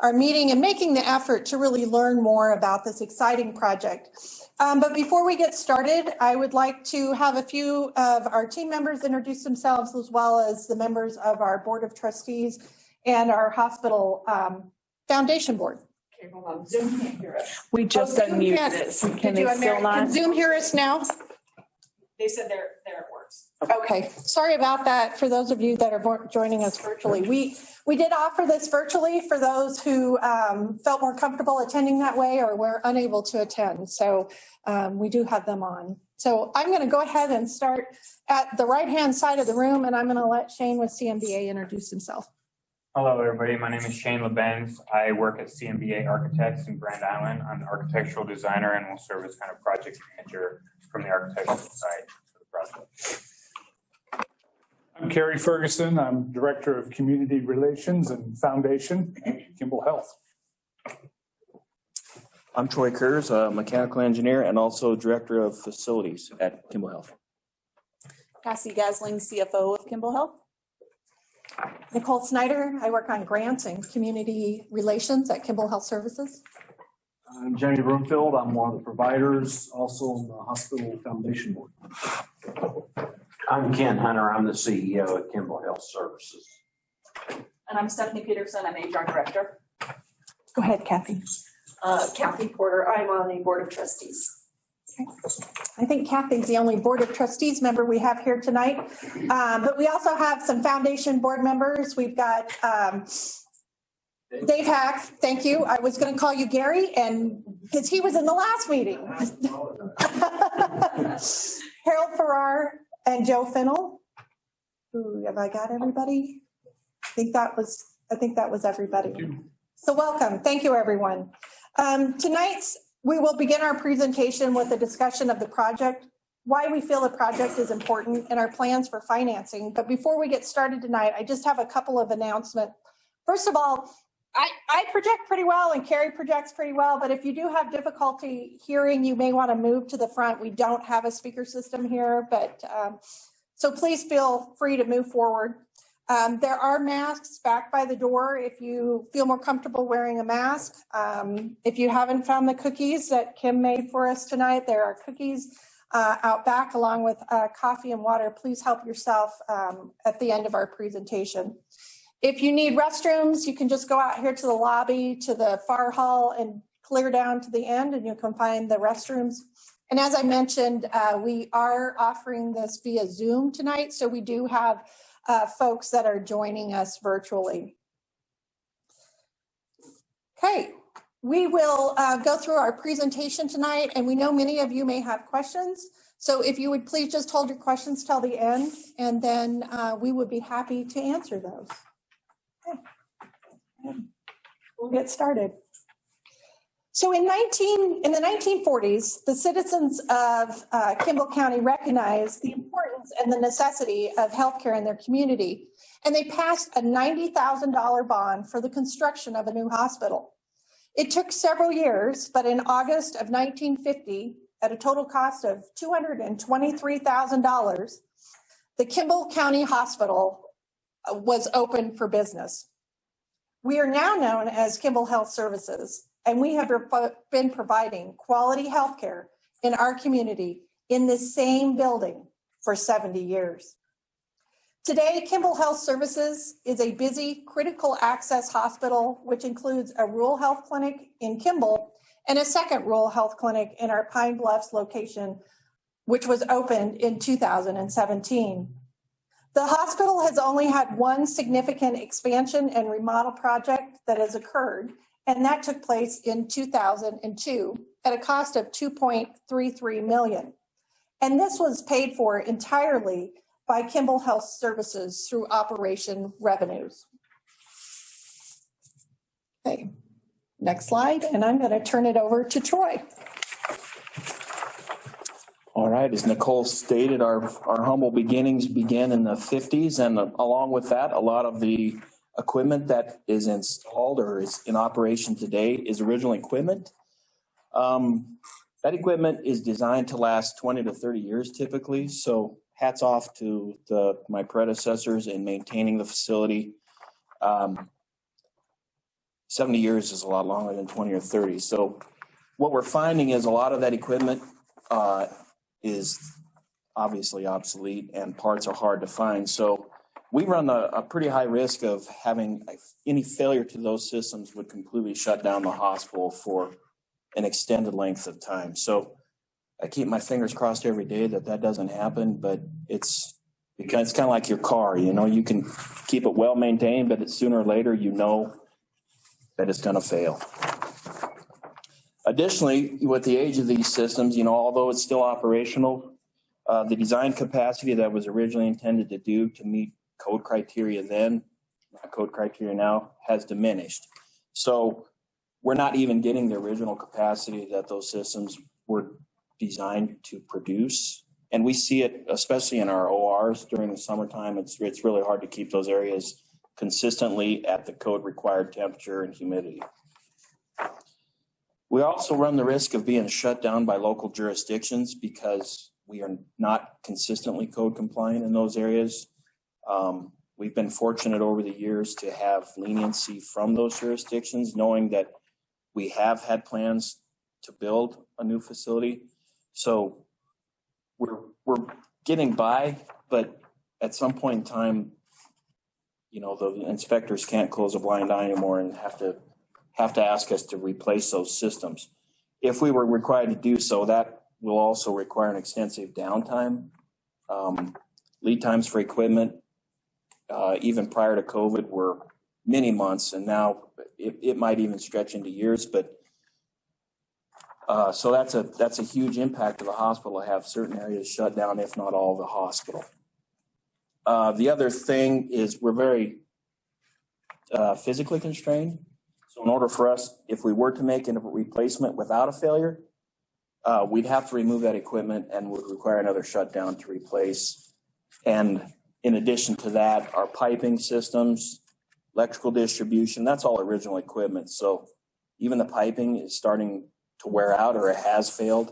our meeting and making the effort to really learn more about this exciting project. But before we get started, I would like to have a few of our team members introduce themselves, as well as the members of our Board of Trustees and our hospital foundation board. Okay, hold on. Zoom can't hear us. We just unmuted it. Can they still not? Can Zoom hear us now? They said there it works. Okay, sorry about that for those of you that are joining us virtually. We did offer this virtually for those who felt more comfortable attending that way or were unable to attend. So we do have them on. So I'm going to go ahead and start at the right-hand side of the room, and I'm going to let Shane with CMBA introduce himself. Hello, everybody. My name is Shane LeBenz. I work at CMBA Architects in Grand Island. I'm an architectural designer and will serve as kind of project manager from the architectural side of the project. I'm Kerry Ferguson. I'm Director of Community Relations and Foundation at Kimball Health. I'm Troy Kurz, a mechanical engineer and also Director of Facilities at Kimball Health. Cassie Gasling, CFO of Kimball Health. Nicole Snyder. I work on grants and community relations at Kimball Health Services. I'm Jamie Broomfield. I'm one of the providers, also on the hospital foundation board. I'm Ken Hunter. I'm the CEO at Kimball Health Services. And I'm Stephanie Peterson. I'm HR Director. Go ahead, Kathy. Kathy Porter. I'm on the Board of Trustees. Okay. I think Kathy's the only Board of Trustees member we have here tonight. But we also have some foundation board members. We've got Dave Hack. Thank you. I was going to call you Gary, and because he was in the last meeting. Harold Farrar and Joe Finnell. Ooh, have I got everybody? I think that was everybody. So welcome. Thank you, everyone. We will begin our presentation with a discussion of the project, why we feel the project is important, and our plans for financing. But before we get started tonight, I just have a couple of announcements. First of all, I project pretty well and Carrie projects pretty well, but if you do have difficulty hearing, you may want to move to the front. We don't have a speaker system here, but so please feel free to move forward. There are masks back by the door if you feel more comfortable wearing a mask. If you haven't found the cookies that Kim made for us tonight, there are cookies out back along with coffee and water. Please help yourself at the end of our presentation. If you need restrooms, you can just go out here to the lobby, to the far hall, and clear down to the end, and you can find the restrooms. And as I mentioned, we are offering this via Zoom tonight, so we do have folks that are joining us virtually. Okay, we will go through our presentation tonight, and we know many of you may have questions. So if you would please just hold your questions till the end, and then we would be happy to answer those. Okay. We'll get started. So in the 1940s, the citizens of Kimball County recognized the importance and the necessity of healthcare in their community, and they passed a $90,000 bond for the construction of a new hospital. It took several years, but in August of 1950, at a total cost of $223,000, the Kimball County Hospital was open for business. We are now known as Kimball Health Services, and we have been providing quality health care in our community in this same building for 70 years. Today, Kimball Health Services is a busy critical access hospital, which includes a rural health clinic in Kimball and a second rural health clinic in our Pine Bluffs location, which was opened in 2017. The hospital has only had one significant expansion and remodel project that has occurred, and that took place in 2002 at a cost of $2.33 million. And this was paid for entirely by Kimball Health Services through operation revenues. Okay, next slide, and I'm going to turn it over to Troy. All right, as Nicole stated, our humble beginnings began in the 50s, and along with that, a lot of the equipment that is installed or is in operation today is original equipment. That equipment is designed to last 20 to 30 years typically, so hats off to my predecessors in maintaining the facility. 70 years is a lot longer than 20 or 30. So what we're finding is a lot of that equipment is obviously obsolete and parts are hard to find. So we run a pretty high risk of having any failure to those systems would completely shut down the hospital for an extended length of time. So I keep my fingers crossed every day that that doesn't happen, but it's kind of like your car, you know, you can keep it well maintained, but sooner or later, you know that it's going to fail. Additionally, with the age of these systems, you know, although it's still operational, the design capacity that was originally intended to meet code criteria then, not code criteria now, has diminished. So we're not even getting the original capacity that those systems were designed to produce. And we see it, especially in our ORs during the summertime. It's really hard to keep those areas consistently at the code required temperature and humidity. We also run the risk of being shut down by local jurisdictions because we are not consistently code compliant in those areas. We've been fortunate over the years to have leniency from those jurisdictions, knowing that we have had plans to build a new facility. So we're getting by, but at some point in time, you know, the inspectors can't close a blind eye anymore and have to ask us to replace those systems. If we were required to do so, that will also require an extensive downtime. Lead times for equipment, even prior to COVID, were many months, and now it might even stretch into years. But so that's a huge impact of the hospital to have certain areas shut down, if not all of the hospital. The other thing is we're very physically constrained. So in order for us, if we were to make a replacement without a failure, we'd have to remove that equipment and would require another shutdown to replace. And in addition to that, our piping systems, electrical distribution, that's all original equipment. So even the piping is starting to wear out or it has failed.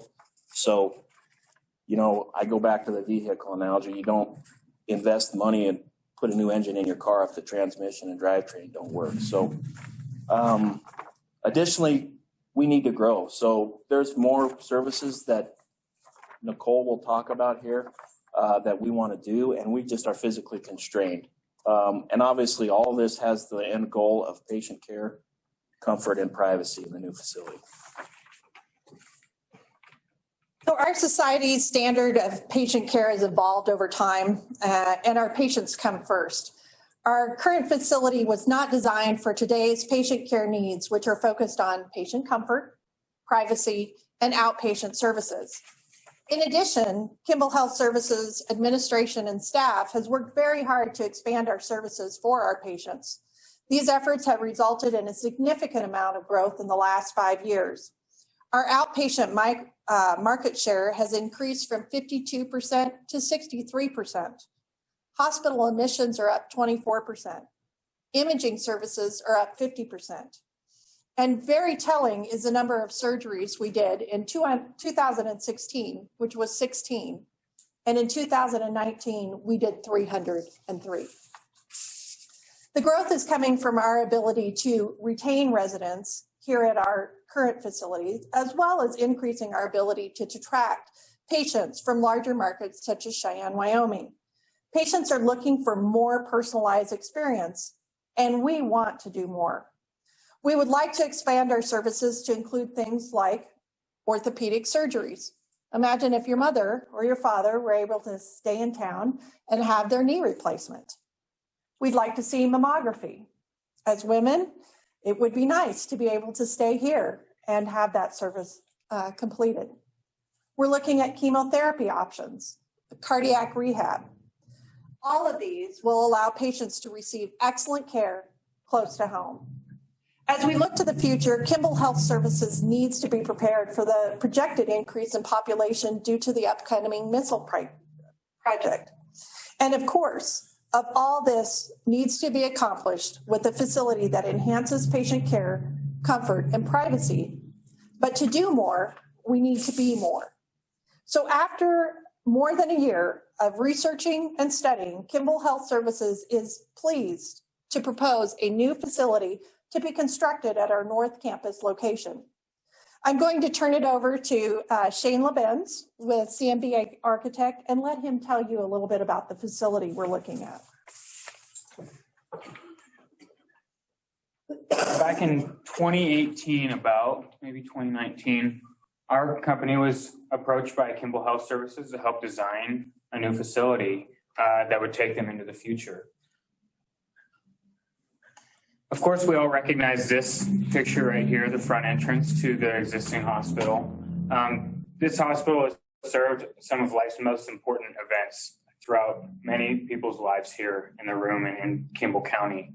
So, you know, I go back to the vehicle analogy. You don't invest money and put a new engine in your car if the transmission and drivetrain don't work. So additionally, we need to grow. So there's more services that Nicole will talk about here that we want to do, and we just are physically constrained. And obviously all of this has the end goal of patient care, comfort, and privacy in the new facility. So our society's standard of patient care has evolved over time, and our patients come first. Our current facility was not designed for today's patient care needs, which are focused on patient comfort, privacy, and outpatient services. In addition, Kimball Health Services administration and staff has worked very hard to expand our services for our patients. These efforts have resulted in a significant amount of growth in the last 5 years. Our outpatient market share has increased from 52% to 63%. Hospital admissions are up 24%. Imaging services are up 50%. And very telling is the number of surgeries we did in 2016, which was 16. And in 2019, we did 303. The growth is coming from our ability to retain residents here at our current facilities, as well as increasing our ability to attract patients from larger markets such as Cheyenne, Wyoming. Patients are looking for more personalized experience, and we want to do more. We would like to expand our services to include things like orthopedic surgeries. Imagine if your mother or your father were able to stay in town and have their knee replacement. We'd like to see mammography. As women, it would be nice to be able to stay here and have that service completed. We're looking at chemotherapy options, cardiac rehab. All of these will allow patients to receive excellent care close to home. As we look to the future, Kimball Health Services needs to be prepared for the projected increase in population due to the upcoming missile project. And of course, of all this needs to be accomplished with a facility that enhances patient care, comfort, and privacy. But to do more, we need to be more. So after more than a year of researching and studying, Kimball Health Services is pleased to propose a new facility to be constructed at our North Campus location. I'm going to turn it over to Shane LeBenz with CMBA Architect and let him tell you a little bit about the facility we're looking at. Back in 2018, about maybe 2019, our company was approached by Kimball Health Services to help design a new facility that would take them into the future. Of course, we all recognize this picture right here, the front entrance to the existing hospital. This hospital has served some of life's most important events throughout many people's lives here in the room and in Kimball County.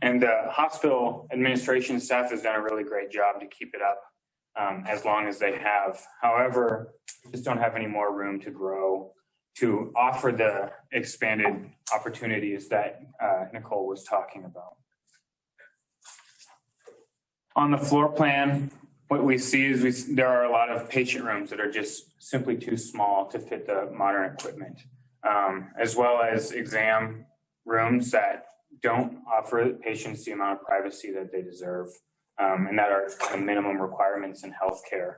And the hospital administration staff has done a really great job to keep it up as long as they have. However, we just don't have any more room to grow to offer the expanded opportunities that Nicole was talking about. On the floor plan, what we see is there are a lot of patient rooms that are just simply too small to fit the modern equipment, as well as exam rooms that don't offer patients the amount of privacy that they deserve, and that are kind of minimum requirements in healthcare.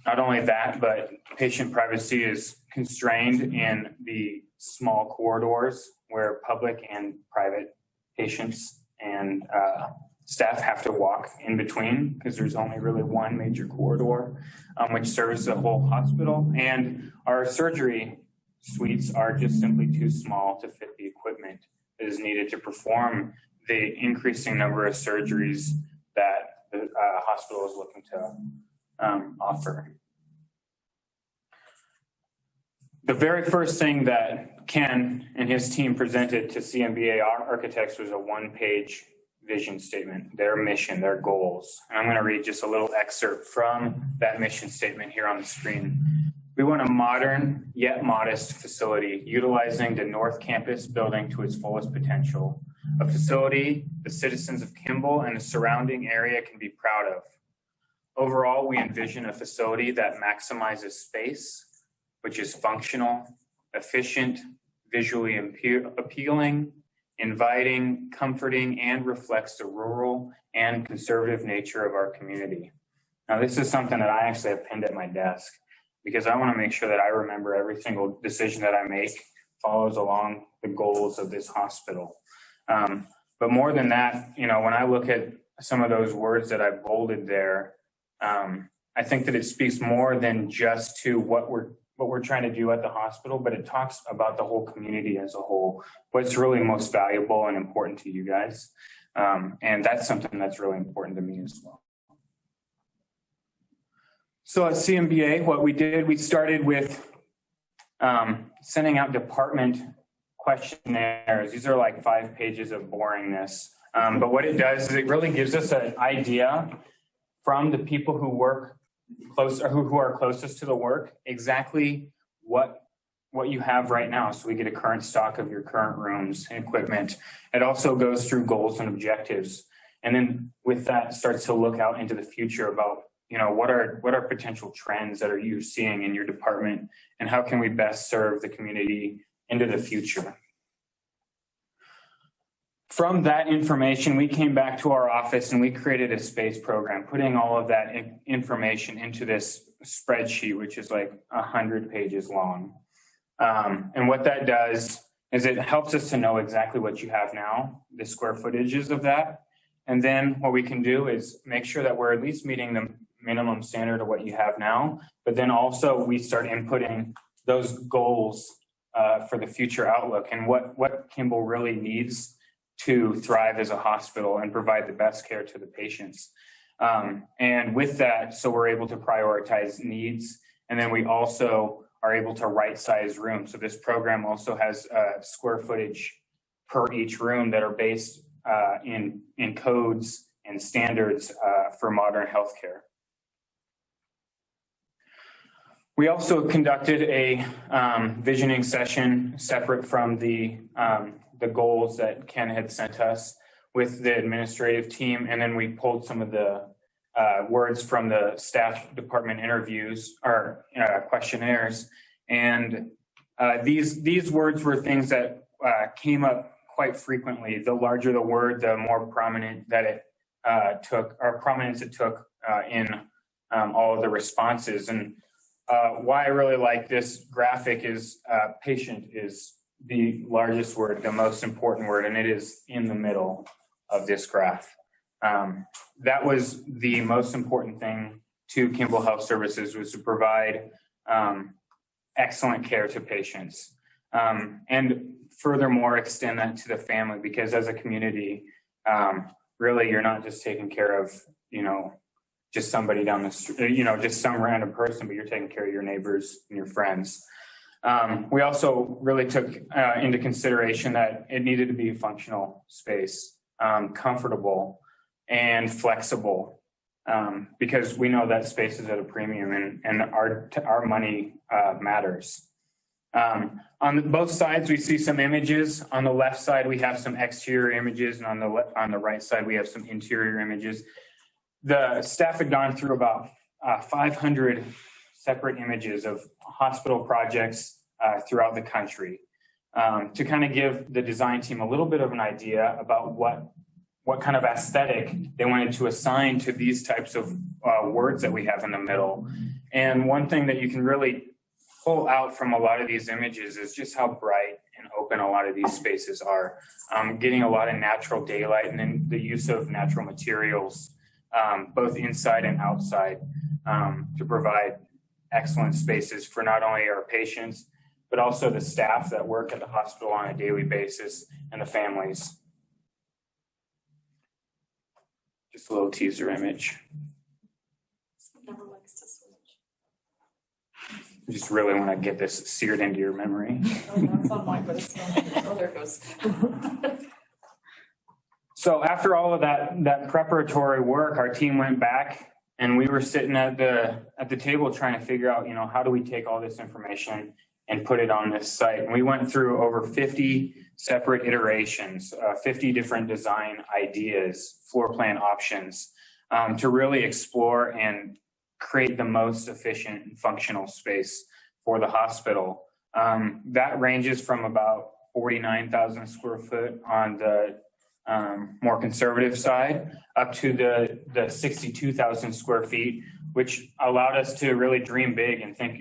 Not only that, but patient privacy is constrained in the small corridors where public and private patients and staff have to walk in between because there's only really one major corridor which serves the whole hospital. And our surgery suites are just simply too small to fit the equipment that is needed to perform the increasing number of surgeries that the hospital is looking to offer. The very first thing that Ken and his team presented to CMBA Architects was a one-page vision statement, their mission, their goals. And I'm going to read just a little excerpt from that mission statement here on the screen. We want a modern yet modest facility utilizing the North Campus building to its fullest potential. A facility the citizens of Kimball and the surrounding area can be proud of. Overall, we envision a facility that maximizes space, which is functional, efficient, visually appealing, inviting, comforting, and reflects the rural and conservative nature of our community. Now, this is something that I actually have pinned at my desk because I want to make sure that I remember every single decision that I make follows along the goals of this hospital. But more than that, you know, when I look at some of those words that I bolded there, I think that it speaks more than just to what we're trying to do at the hospital, but it talks about the whole community as a whole, what's really most valuable and important to you guys. And that's something that's really important to me as well. So at CMBA, what we did, we started with sending out department questionnaires. These are like 5 pages of boringness. But what it does is it really gives us an idea from the people who work close or who are closest to the work, exactly what you have right now. So we get a current stock of your current rooms and equipment. It also goes through goals and objectives. And then with that starts to look out into the future about, you know, what are potential trends that are you seeing in your department and how can we best serve the community into the future. From that information, we came back to our office and we created a space program, putting all of that information into this spreadsheet, which is like 100 pages long. And what that does is it helps us to know exactly what you have now, the square footages of that. And then what we can do is make sure that we're at least meeting the minimum standard of what you have now, but then also we start inputting those goals for the future outlook and what Kimball really needs to thrive as a hospital and provide the best care to the patients. And with that, so we're able to prioritize needs. And then we also are able to right size rooms. So this program also has square footage per each room that are based in codes and standards for modern healthcare. We also conducted a visioning session separate from the goals that Ken had sent us with the administrative team. And then we pulled some of the words from the staff department interviews or questionnaires. And these words were things that came up quite frequently. The larger the word, the more prominent that it took, or prominence it took in all of the responses. And why I really like this graphic is patient is the largest word, the most important word, and it is in the middle of this graph. That was the most important thing to Kimball Health Services, was to provide excellent care to patients. And furthermore, extend that to the family, because as a community, really, you're not just taking care of, just somebody down the street, just some random person, but you're taking care of your neighbors and your friends. We also really took into consideration that it needed to be a functional space, comfortable and flexible, because we know that space is at a premium, and our money matters. On both sides, we see some images. On the left side, we have some exterior images, and on the right side, we have some interior images. The staff had gone through about 500 separate images of hospital projects throughout the country to kind of give the design team a little bit of an idea about what kind of aesthetic they wanted to assign to these types of words that we have in the middle. And one thing that you can really pull out from a lot of these images is just how bright and open a lot of these spaces are. Getting a lot of natural daylight, and then the use of natural materials, both inside and outside, to provide excellent spaces for not only our patients, but also the staff that work at the hospital on a daily basis and the families. Just a little teaser image. Never likes to switch. I just really want to get this seared into your memory. Oh, no, it's on mine, but it's not. Oh, there it goes. So after all of that preparatory work, our team went back, and we were sitting at the table trying to figure out, how do we take all this information and put it on this site? And we went through over 50 separate iterations, 50 different design ideas, floor plan options, to really explore and create the most efficient and functional space for the hospital. That ranges from about 49,000 square foot on the more conservative side, up to the 62,000 square feet, which allowed us to really dream big and think,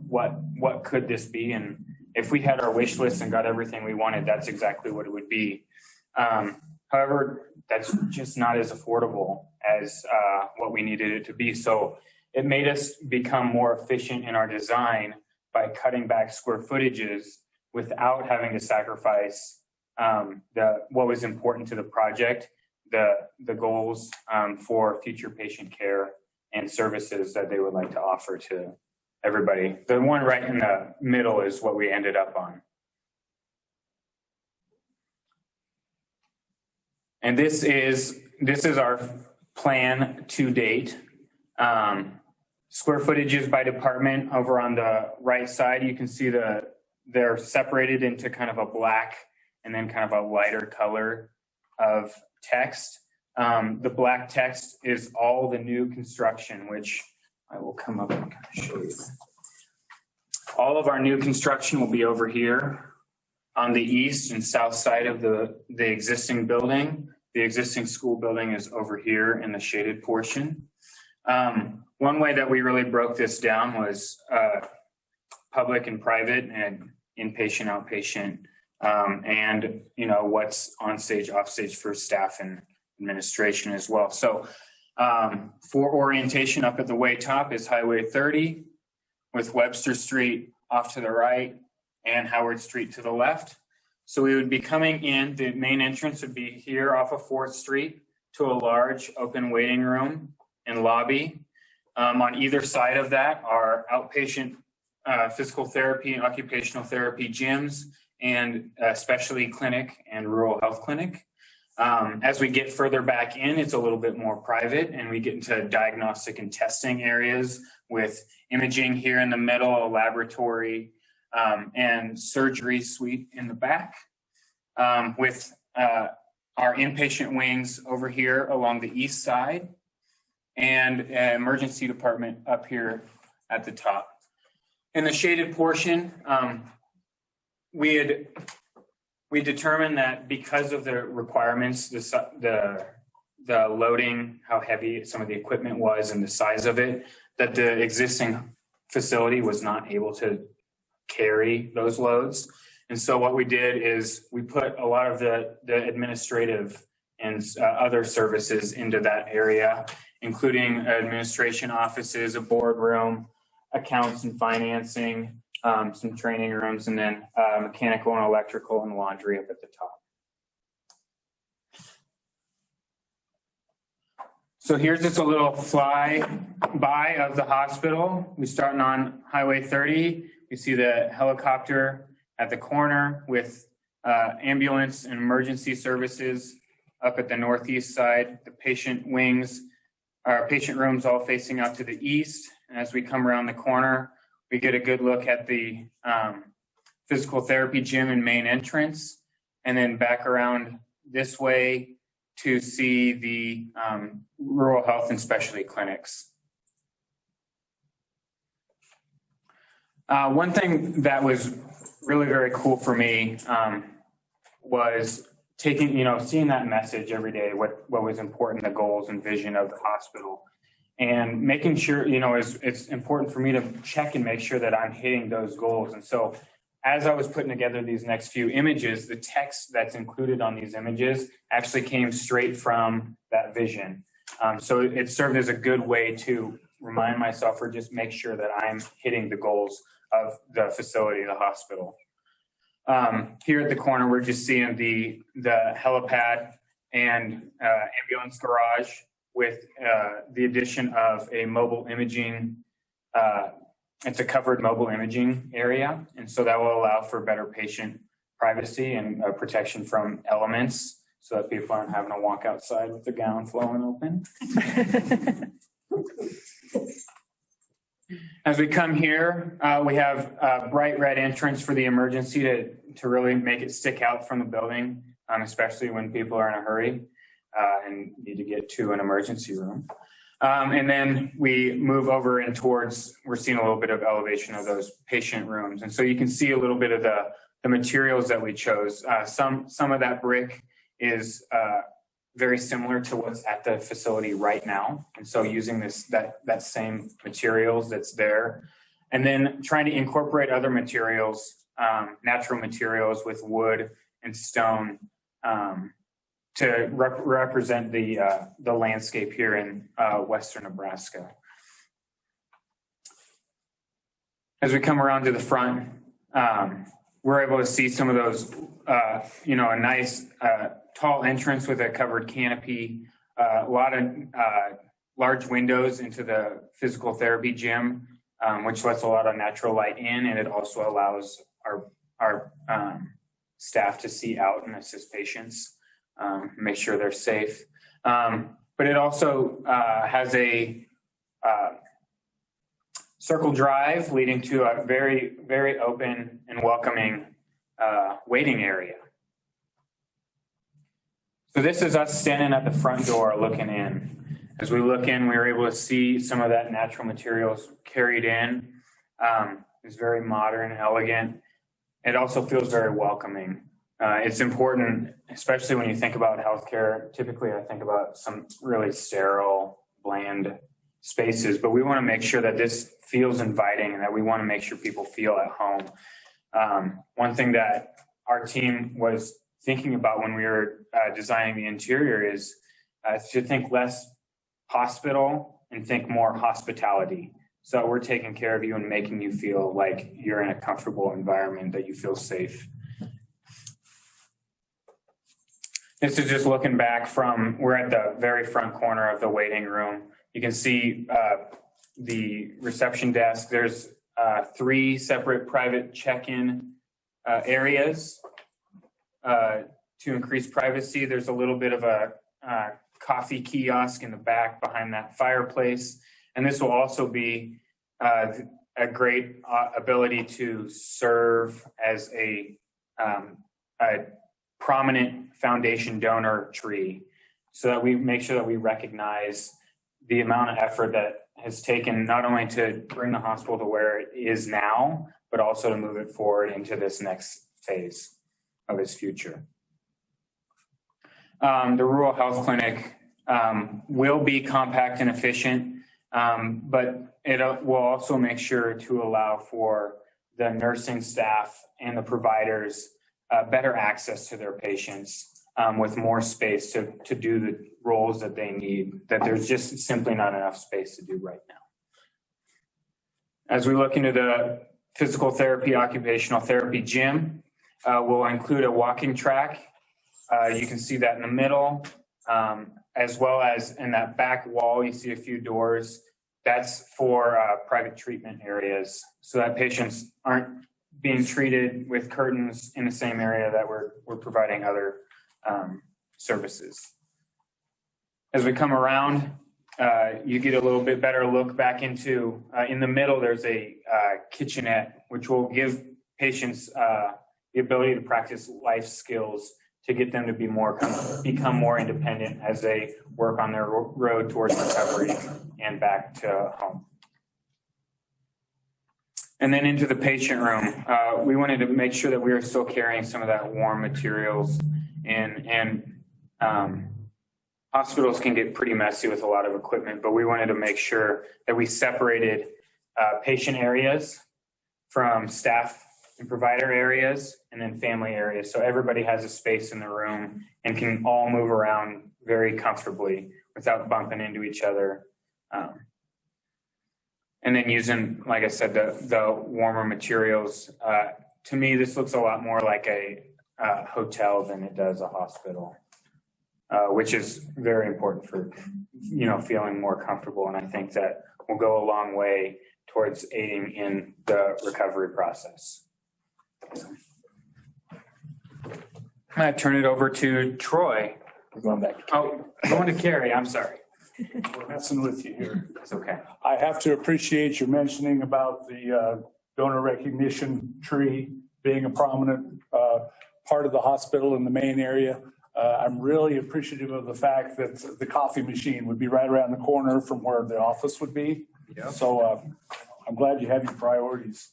what could this be? And if we had our wish list and got everything we wanted, that's exactly what it would be. However, that's just not as affordable as what we needed it to be. So it made us become more efficient in our design by cutting back square footages without having to sacrifice what was important to the project, the goals for future patient care and services that they would like to offer to everybody. The one right in the middle is what we ended up on. And this is our plan to date. Square footages by department over on the right side. You can see they're separated into kind of a black and then kind of a lighter color of text. The black text is all the new construction, which I will come up and kind of show you. All of our new construction will be over here on the east and south side of the existing building. The existing school building is over here in the shaded portion. One way that we really broke this down was public and private and inpatient, outpatient, and what's on stage, off stage for staff and administration as well. So for orientation, up at the way top is Highway 30 with Webster Street off to the right and Howard Street to the left. So we would be coming in, the main entrance would be here off of 4th Street to a large open waiting room and lobby. On either side of that are outpatient physical therapy and occupational therapy gyms and a specialty clinic and rural health clinic. As we get further back in, it's a little bit more private, and we get into diagnostic and testing areas with imaging here in the middle, a laboratory, and surgery suite in the back, with our inpatient wings over here along the east side, and an emergency department up here at the top. In the shaded portion, we had we determined that because of the requirements, the loading, how heavy some of the equipment was and the size of it, that the existing facility was not able to carry those loads. And so what we did is we put a lot of the administrative and other services into that area, including administration offices, a boardroom, accounts and financing, some training rooms, and then mechanical and electrical and laundry up at the top. So here's just a little fly-by of the hospital. We're starting on Highway 30. You see the helicopter at the corner with ambulance and emergency services up at the northeast side. The patient wings, our patient rooms all facing out to the east. And as we come around the corner, we get a good look at the physical therapy gym and main entrance, and then back around this way to see the rural health and specialty clinics. One thing that was really very cool for me was seeing that message every day, what was important, the goals and vision of the hospital, and making sure, it's important for me to check and make sure that I'm hitting those goals. And so as I was putting together these next few images, the text that's included on these images actually came straight from that vision. So it served as a good way to remind myself or just make sure that I'm hitting the goals of the facility, the hospital. Here at the corner, we're just seeing the helipad and ambulance garage with the addition of a mobile imaging. It's a covered mobile imaging area, and so that will allow for better patient privacy and protection from elements, so that people aren't having to walk outside with their gown flowing open. As we come here, we have a bright red entrance for the emergency to really make it stick out from the building, especially when people are in a hurry and need to get to an emergency room. And then we move over and we're seeing a little bit of elevation of those patient rooms. And so you can see a little bit of the materials that we chose. Some of that brick is very similar to what's at the facility right now. And so using that same materials that's there, and then trying to incorporate other materials, natural materials with wood and stone, to represent the landscape here in western Nebraska. As we come around to the front, we're able to see some of those, a nice tall entrance with a covered canopy, a lot of large windows into the physical therapy gym, which lets a lot of natural light in, and it also allows our staff to see out and assist patients. Make sure they're safe. But it also has a circle drive leading to a very, very open and welcoming waiting area. So this is us standing at the front door looking in. As we look in, we were able to see some of that natural materials carried in. It's very modern, elegant. It also feels very welcoming. It's important, especially when you think about healthcare. Typically, I think about some really sterile, bland spaces, but we want to make sure that this feels inviting and that we want to make sure people feel at home. One thing that our team was thinking about when we were designing the interior is to think less hospital and think more hospitality. So we're taking care of you and making you feel like you're in a comfortable environment, that you feel safe. This is just looking back we're at the very front corner of the waiting room. You can see the reception desk. There's 3 separate private check-in areas to increase privacy. There's a little bit of a coffee kiosk in the back behind that fireplace. And this will also be a great ability to serve as a prominent foundation donor tree, so that we make sure that we recognize the amount of effort that has taken not only to bring the hospital to where it is now, but also to move it forward into this next phase. of his future. The rural health clinic will be compact and efficient, but it will also make sure to allow for the nursing staff and the providers better access to their patients with more space to do the roles that they need, that there's just simply not enough space to do right now. As we look into the physical therapy, occupational therapy gym, we'll include a walking track. You can see that in the middle, as well as in that back wall, you see a few doors. That's for private treatment areas, so that patients aren't being treated with curtains in the same area that we're providing other services. As we come around, you get a little bit better look back into, in the middle, there's a kitchenette, which will give patients the ability to practice life skills to get them to become more independent as they work on their road towards recovery and back to home. And then into the patient room, we wanted to make sure that we were still carrying some of that warm materials, and hospitals can get pretty messy with a lot of equipment, but we wanted to make sure that we separated patient areas from staff and provider areas, and then family areas. So everybody has a space in the room and can all move around very comfortably without bumping into each other. And then using, like I said, the warmer materials. To me, this looks a lot more like a hotel than it does a hospital, which is very important for, feeling more comfortable. And I think that will go a long way towards aiding in the recovery process. I'm going to turn it over to Troy. We're going back. Oh, going to Carrie. I'm sorry. We're messing with you here. It's okay. I have to appreciate your mentioning about the donor recognition tree being a prominent part of the hospital in the main area. I'm really appreciative of the fact that the coffee machine would be right around the corner from where the office would be. Yep. So I'm glad you have your priorities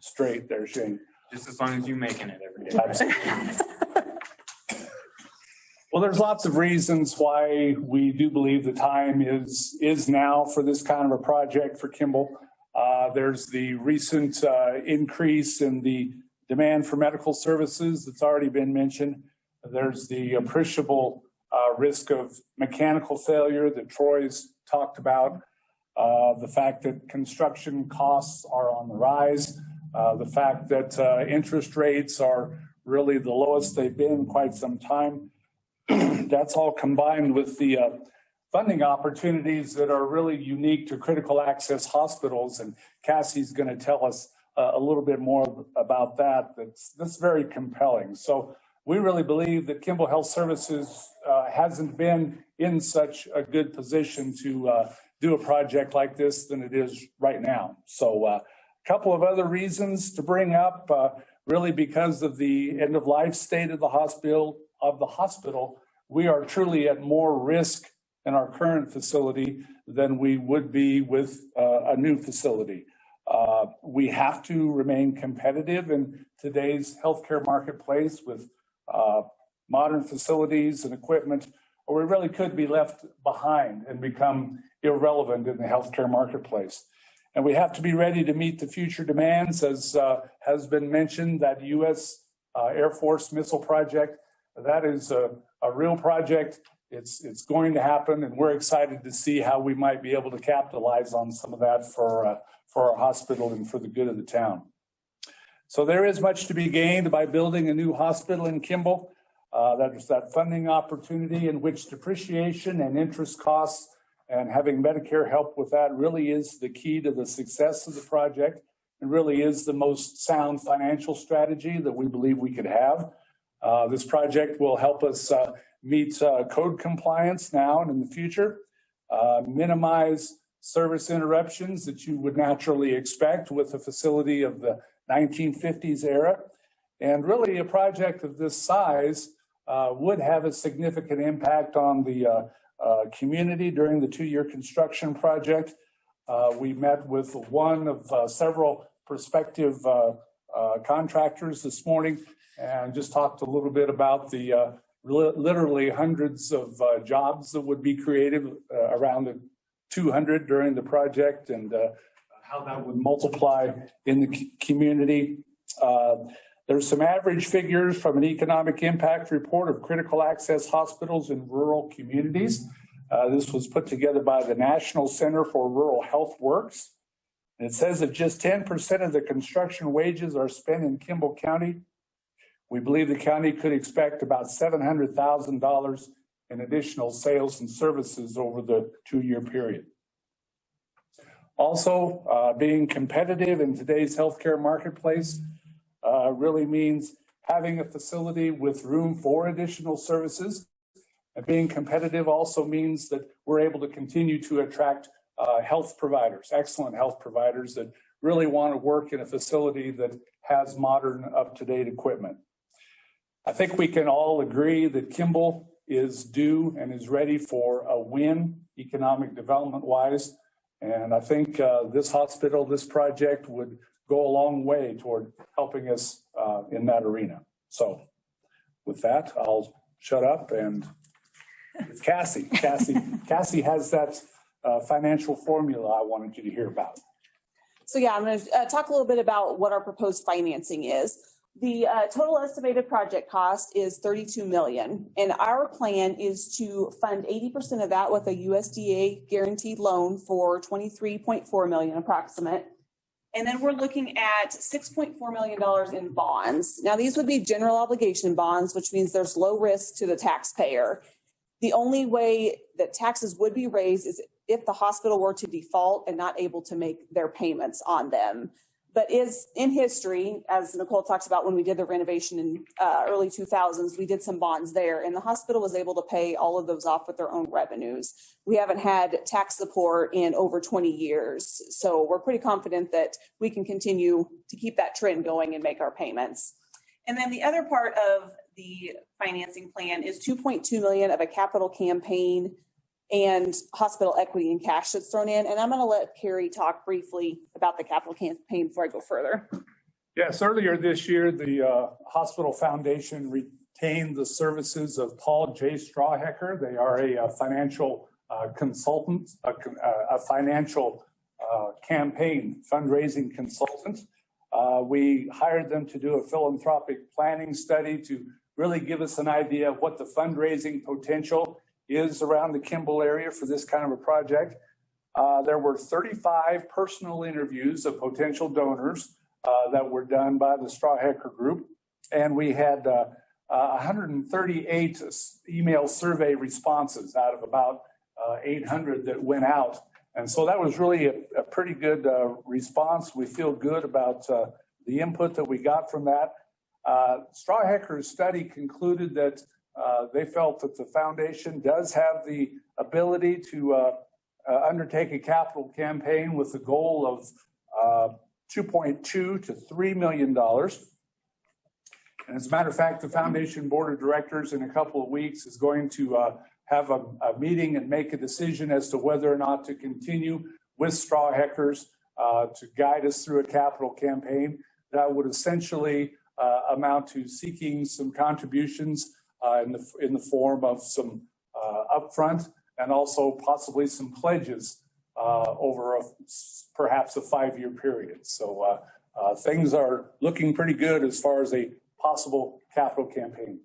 straight there, Shane. Just as long as you're making it every day. Absolutely. Well, there's lots of reasons why we do believe the time is now for this kind of a project for Kimball. There's the recent increase in the demand for medical services that's already been mentioned. There's the appreciable risk of mechanical failure that Troy's talked about. The fact that construction costs are on the rise. The fact that interest rates are really the lowest they've been in quite some time. That's all combined with the funding opportunities that are really unique to critical access hospitals. And Cassie's going to tell us a little bit more about that. That's very compelling. So we really believe that Kimball Health Services hasn't been in such a good position to do a project like this than it is right now. So a couple of other reasons to bring up, really because of the end of life state of the hospital, we are truly at more risk in our current facility than we would be with a new facility. We have to remain competitive in today's healthcare marketplace with modern facilities and equipment, or we really could be left behind and become irrelevant in the healthcare marketplace. And we have to be ready to meet the future demands, as has been mentioned, that U.S. Air Force missile project. That is a real project. It's going to happen, and we're excited to see how we might be able to capitalize on some of that for our hospital and for the good of the town. So there is much to be gained by building a new hospital in Kimball. There's that funding opportunity in which depreciation and interest costs and having Medicare help with that really is the key to the success of the project. It really is the most sound financial strategy that we believe we could have. This project will help us meet code compliance now and in the future, minimize service interruptions that you would naturally expect with a facility of the 1950s era. And really a project of this size would have a significant impact on the community during the 2-year construction project. We met with one of several prospective contractors this morning, and just talked a little bit about the literally hundreds of jobs that would be created, around the 200 during the project, and how that would multiply in the community. There's some average figures from an economic impact report of critical access hospitals in rural communities. This was put together by the National Center for Rural Health Works. And it says if just 10% of the construction wages are spent in Kimball County, we believe the county could expect about $700,000 in additional sales and services over the 2-year period. Also, being competitive in today's healthcare marketplace really means having a facility with room for additional services. And being competitive also means that we're able to continue to attract health providers, excellent health providers that really want to work in a facility that has modern, up-to-date equipment. I think we can all agree that Kimball is due and is ready for a win economic development-wise. And I think this hospital, this project would go a long way toward helping us in that arena. So with that, I'll shut up, and it's Cassie. Cassie has that financial formula I wanted you to hear about. So yeah, I'm going to talk a little bit about what our proposed financing is. The total estimated project cost is $32 million, and our plan is to fund 80% of that with a USDA guaranteed loan for $23.4 million approximate. And then we're looking at $6.4 million in bonds. Now, these would be general obligation bonds, which means there's low risk to the taxpayer. The only way that taxes would be raised is if the hospital were to default and not able to make their payments on them. But is in history, as Nicole talks about when we did the renovation in early 2000s, we did some bonds there, and the hospital was able to pay all of those off with their own revenues. We haven't had tax support in over 20 years, so we're pretty confident that we can continue to keep that trend going and make our payments. And then the other part of the financing plan is $2.2 million of a capital campaign and hospital equity and cash that's thrown in. And I'm going to let Carrie talk briefly about the capital campaign before I go further. Yes, earlier this year, the Hospital Foundation retained the services of Paul J. Strawhecker. They are a financial consultant, a financial campaign fundraising consultant. We hired them to do a philanthropic planning study to really give us an idea of what the fundraising potential is around the Kimball area for this kind of a project. There were 35 personal interviews of potential donors that were done by the Strawhecker Group, and we had 138 email survey responses out of about 800 that went out. And so that was really a pretty good response. We feel good about the input that we got from that. Strawhecker's study concluded that they felt that the foundation does have the ability to undertake a capital campaign with the goal of $2.2 to $3 million. And as a matter of fact, the foundation board of directors in a couple of weeks is going to have a meeting and make a decision as to whether or not to continue with Strawheckers to guide us through a capital campaign that would essentially amount to seeking some contributions in the form of some upfront and also possibly some pledges over perhaps a 5-year period. So things are looking pretty good as far as a possible capital campaign.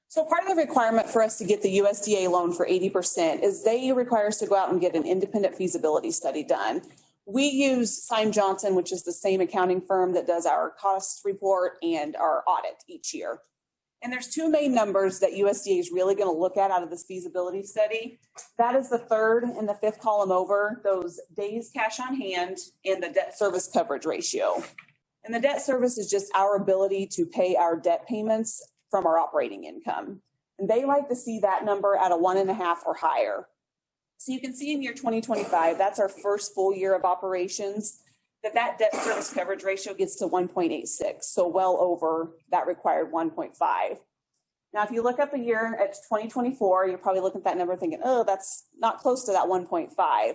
So part of the requirement for us to get the USDA loan for 80% is they require us to go out and get an independent feasibility study done. We use Syme Johnson, which is the same accounting firm that does our cost report and our audit each year. And there's two main numbers that USDA is really going to look at out of this feasibility study. That is the third and the fifth column over, those days cash on hand and the debt service coverage ratio. And the debt service is just our ability to pay our debt payments from our operating income. And they like to see that number at a 1.5 or higher. So you can see in year 2025, that's our first full year of operations, that debt service coverage ratio gets to 1.86, so well over that required 1.5. Now, if you look up a year at 2024, you're probably looking at that number thinking, oh, that's not close to that 1.5.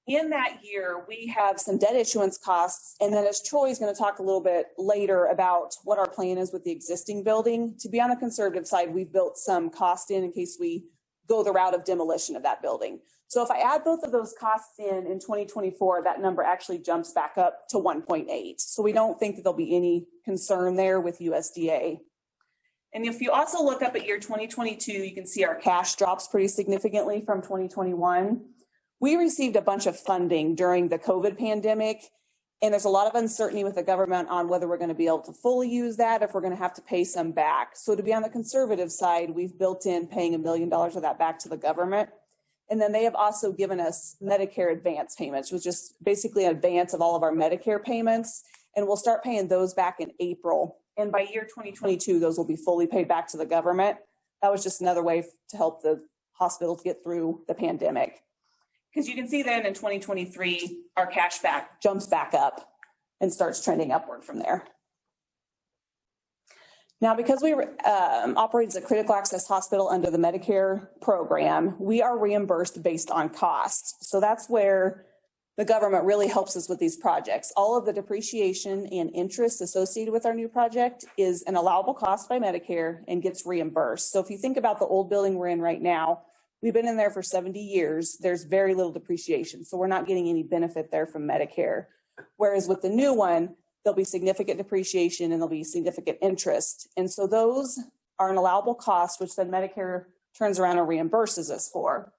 In that year, we have some debt issuance costs. And then as Troy is going to talk a little bit later about what our plan is with the existing building, to be on the conservative side, we've built some cost in case we go the route of demolition of that building. So if I add both of those costs in 2024, that number actually jumps back up to 1.8. So we don't think that there'll be any concern there with USDA. And if you also look up at year 2022, you can see our cash drops pretty significantly from 2021. We received a bunch of funding during the COVID pandemic, and there's a lot of uncertainty with the government on whether we're going to be able to fully use that, if we're going to have to pay some back. So to be on the conservative side, we've built in paying $1 million of that back to the government. And then they have also given us Medicare advance payments, which is basically an advance of all of our Medicare payments. And we'll start paying those back in April. And by year 2022, those will be fully paid back to the government. That was just another way to help the hospitals get through the pandemic. Because you can see then in 2023, our cash back jumps back up and starts trending upward from there. Now, because we operate as a critical access hospital under the Medicare program, we are reimbursed based on cost. So that's where the government really helps us with these projects. All of the depreciation and interest associated with our new project is an allowable cost by Medicare and gets reimbursed. So if you think about the old building we're in right now, we've been in there for 70 years. There's very little depreciation. So we're not getting any benefit there from Medicare. Whereas with the new one, there'll be significant depreciation and there'll be significant interest. And so those are an allowable cost, which then Medicare turns around and reimburses us for.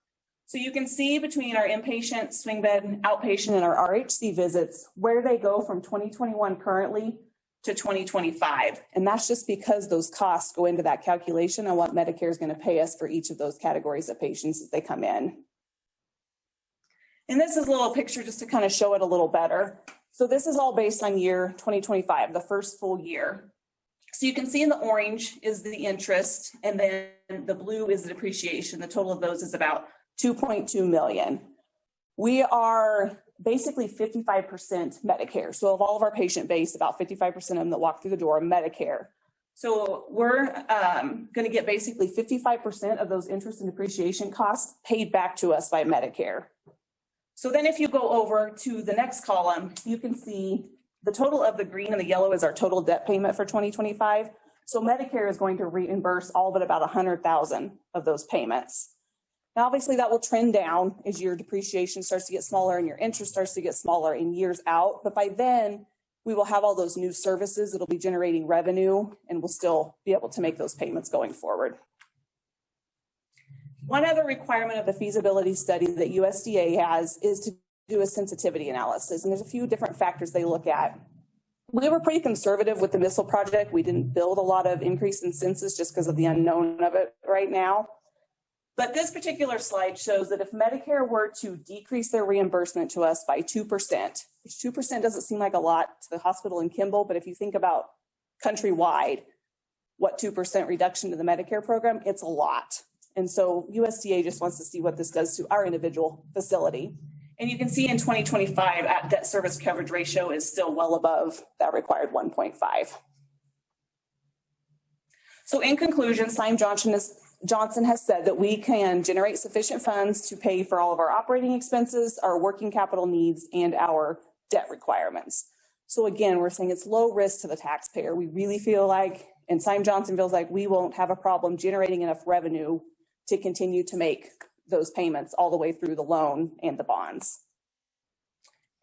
So you can see between our inpatient, swing bed, outpatient, and our RHC visits, where they go from 2021 currently to 2025. And that's just because those costs go into that calculation on what Medicare is going to pay us for each of those categories of patients as they come in. And this is a little picture just to kind of show it a little better. So this is all based on year 2025, the first full year. So you can see in the orange is the interest, and then the blue is the depreciation. The total of those is about 2.2 million. We are basically 55% Medicare. So of all of our patient base, about 55% of them that walk through the door are Medicare. So we're going to get basically 55% of those interest and depreciation costs paid back to us by Medicare. So then if you go over to the next column, you can see the total of the green and the yellow is our total debt payment for 2025. So Medicare is going to reimburse all but about 100,000 of those payments. Now, obviously that will trend down as your depreciation starts to get smaller and your interest starts to get smaller in years out. But by then we will have all those new services that'll be generating revenue, and we'll still be able to make those payments going forward. One other requirement of the feasibility study that USDA has is to do a sensitivity analysis. And there's a few different factors they look at. We were pretty conservative with the missile project. We didn't build a lot of increase in census just because of the unknown of it right now. But this particular slide shows that if Medicare were to decrease their reimbursement to us by 2%, which 2% doesn't seem like a lot to the hospital in Kimball, but if you think about countrywide, what 2% reduction to the Medicare program, it's a lot. And so USDA just wants to see what this does to our individual facility. And you can see in 2025, at debt service coverage ratio is still well above that required 1.5. So in conclusion, Simon Johnson has said that we can generate sufficient funds to pay for all of our operating expenses, our working capital needs, and our debt requirements. So again, we're saying it's low risk to the taxpayer. We really feel like, and Simon Johnson feels like, we won't have a problem generating enough revenue to continue to make those payments all the way through the loan and the bonds.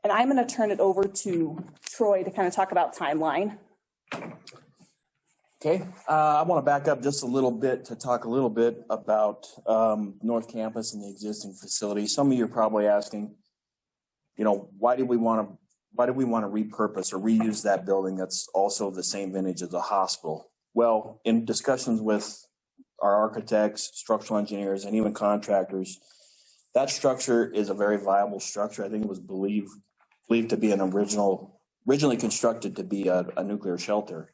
And I'm going to turn it over to Troy to kind of talk about timeline. Okay, I want to back up just a little bit to talk a little bit about North Campus and the existing facility. Some of you are probably asking, you know, why do we want to repurpose or reuse that building that's also the same vintage as the hospital? Well, in discussions with our architects, structural engineers, and even contractors, that structure is a very viable structure. I think it was believed to be an originally constructed to be a nuclear shelter.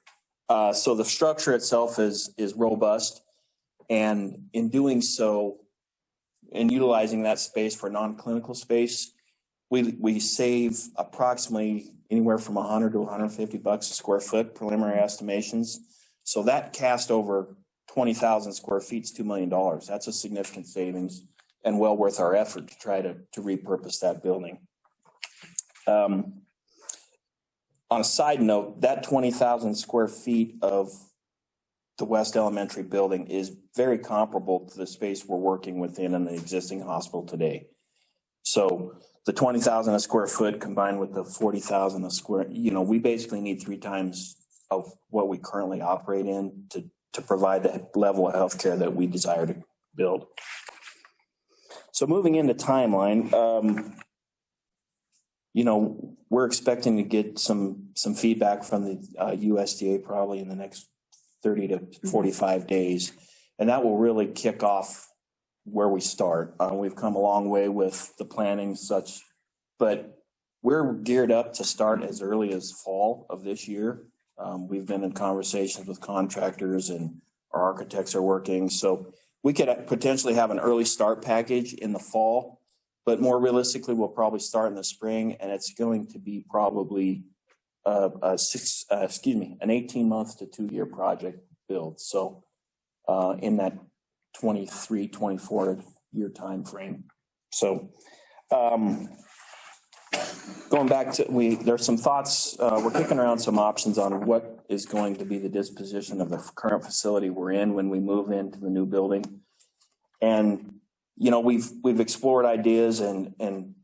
So the structure itself is robust, and in doing so, in utilizing that space for non-clinical space, we save approximately anywhere from $100 to $150 a square foot, preliminary estimations. So that cast over 20,000 square feet is $2 million. That's a significant savings, and well worth our effort to try to repurpose that building. On a side note, that 20,000 square feet of the West Elementary building is very comparable to the space we're working within in the existing hospital today. So the 20,000 a square foot combined with the 40,000 a square, we basically need 3 times of what we currently operate in to provide the level of healthcare that we desire to build. So moving into timeline, we're expecting to get some feedback from the USDA probably in the next 30 to 45 days. And that will really kick off where we start. We've come a long way with the planning such, but we're geared up to start as early as fall of this year. We've been in conversations with contractors and our architects are working. So we could potentially have an early start package in the fall, but more realistically, we'll probably start in the spring, and it's going to be probably an 18-month to 2-year project build. So in that 23, 24 year time frame. So going back to, there's some thoughts, we're kicking around some options on what is going to be the disposition of the current facility we're in when we move into the new building. And, we've explored ideas and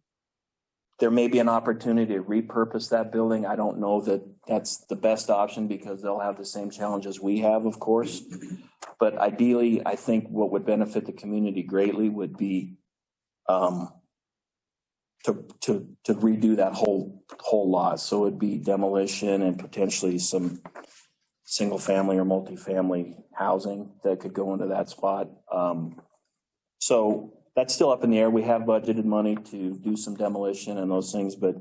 there may be an opportunity to repurpose that building. I don't know that that's the best option because they'll have the same challenges we have, of course. But ideally, I think what would benefit the community greatly would be to redo that whole lot. So it'd be demolition and potentially some single family or multifamily housing that could go into that spot. So that's still up in the air. We have budgeted money to do some demolition and those things, but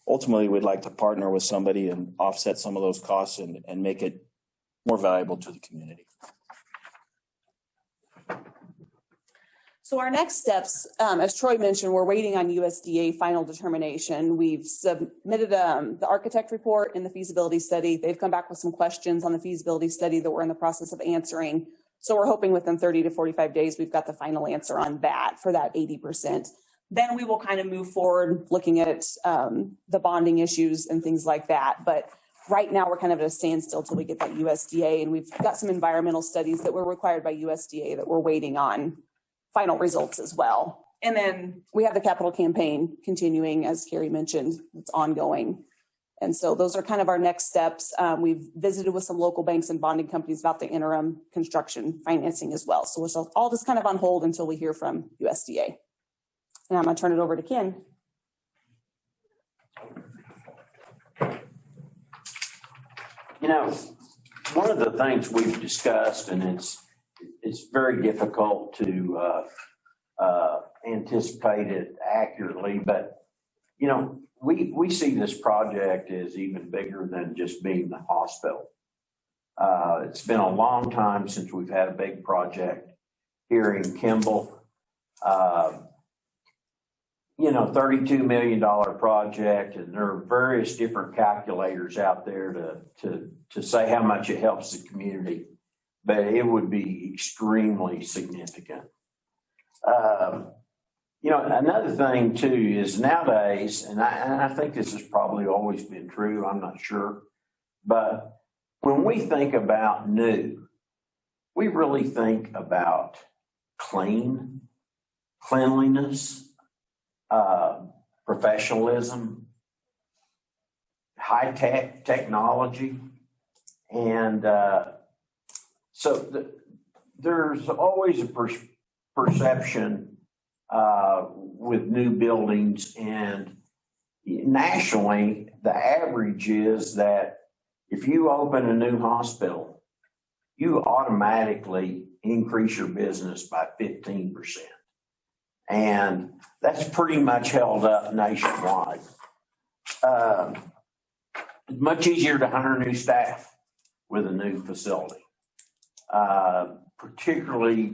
ultimately we'd like to partner with somebody and offset some of those costs and make it more valuable to the community. So our next steps, as Troy mentioned, we're waiting on USDA final determination. We've submitted the architect report and the feasibility study. They've come back with some questions on the feasibility study that we're in the process of answering. So we're hoping within 30 to 45 days, we've got the final answer on that for that 80%. Then we will kind of move forward looking at the bonding issues and things like that. But right now we're kind of at a standstill till we get that USDA, and we've got some environmental studies that were required by USDA that we're waiting on final results as well. And then we have the capital campaign continuing, as Carrie mentioned, it's ongoing. And so those are kind of our next steps. We've visited with some local banks and bonding companies about the interim construction financing as well. So it's all just kind of on hold until we hear from USDA. And I'm gonna turn it over to Ken. One of the things we've discussed, and it's very difficult to anticipate it accurately, but we see this project as even bigger than just being the hospital. It's been a long time since we've had a big project here in Kimball. $32 million project, and there are various different calculators out there to say how much it helps the community, but it would be extremely significant. Another thing too is nowadays, and I think this has probably always been true, I'm not sure, but when we think about new, we really think about cleanliness, professionalism, high-tech technology, and so there's always a perception with new buildings, and nationally, the average is that if you open a new hospital, you automatically increase your business by 15%. And that's pretty much held up nationwide. Much easier to hire new staff with a new facility, particularly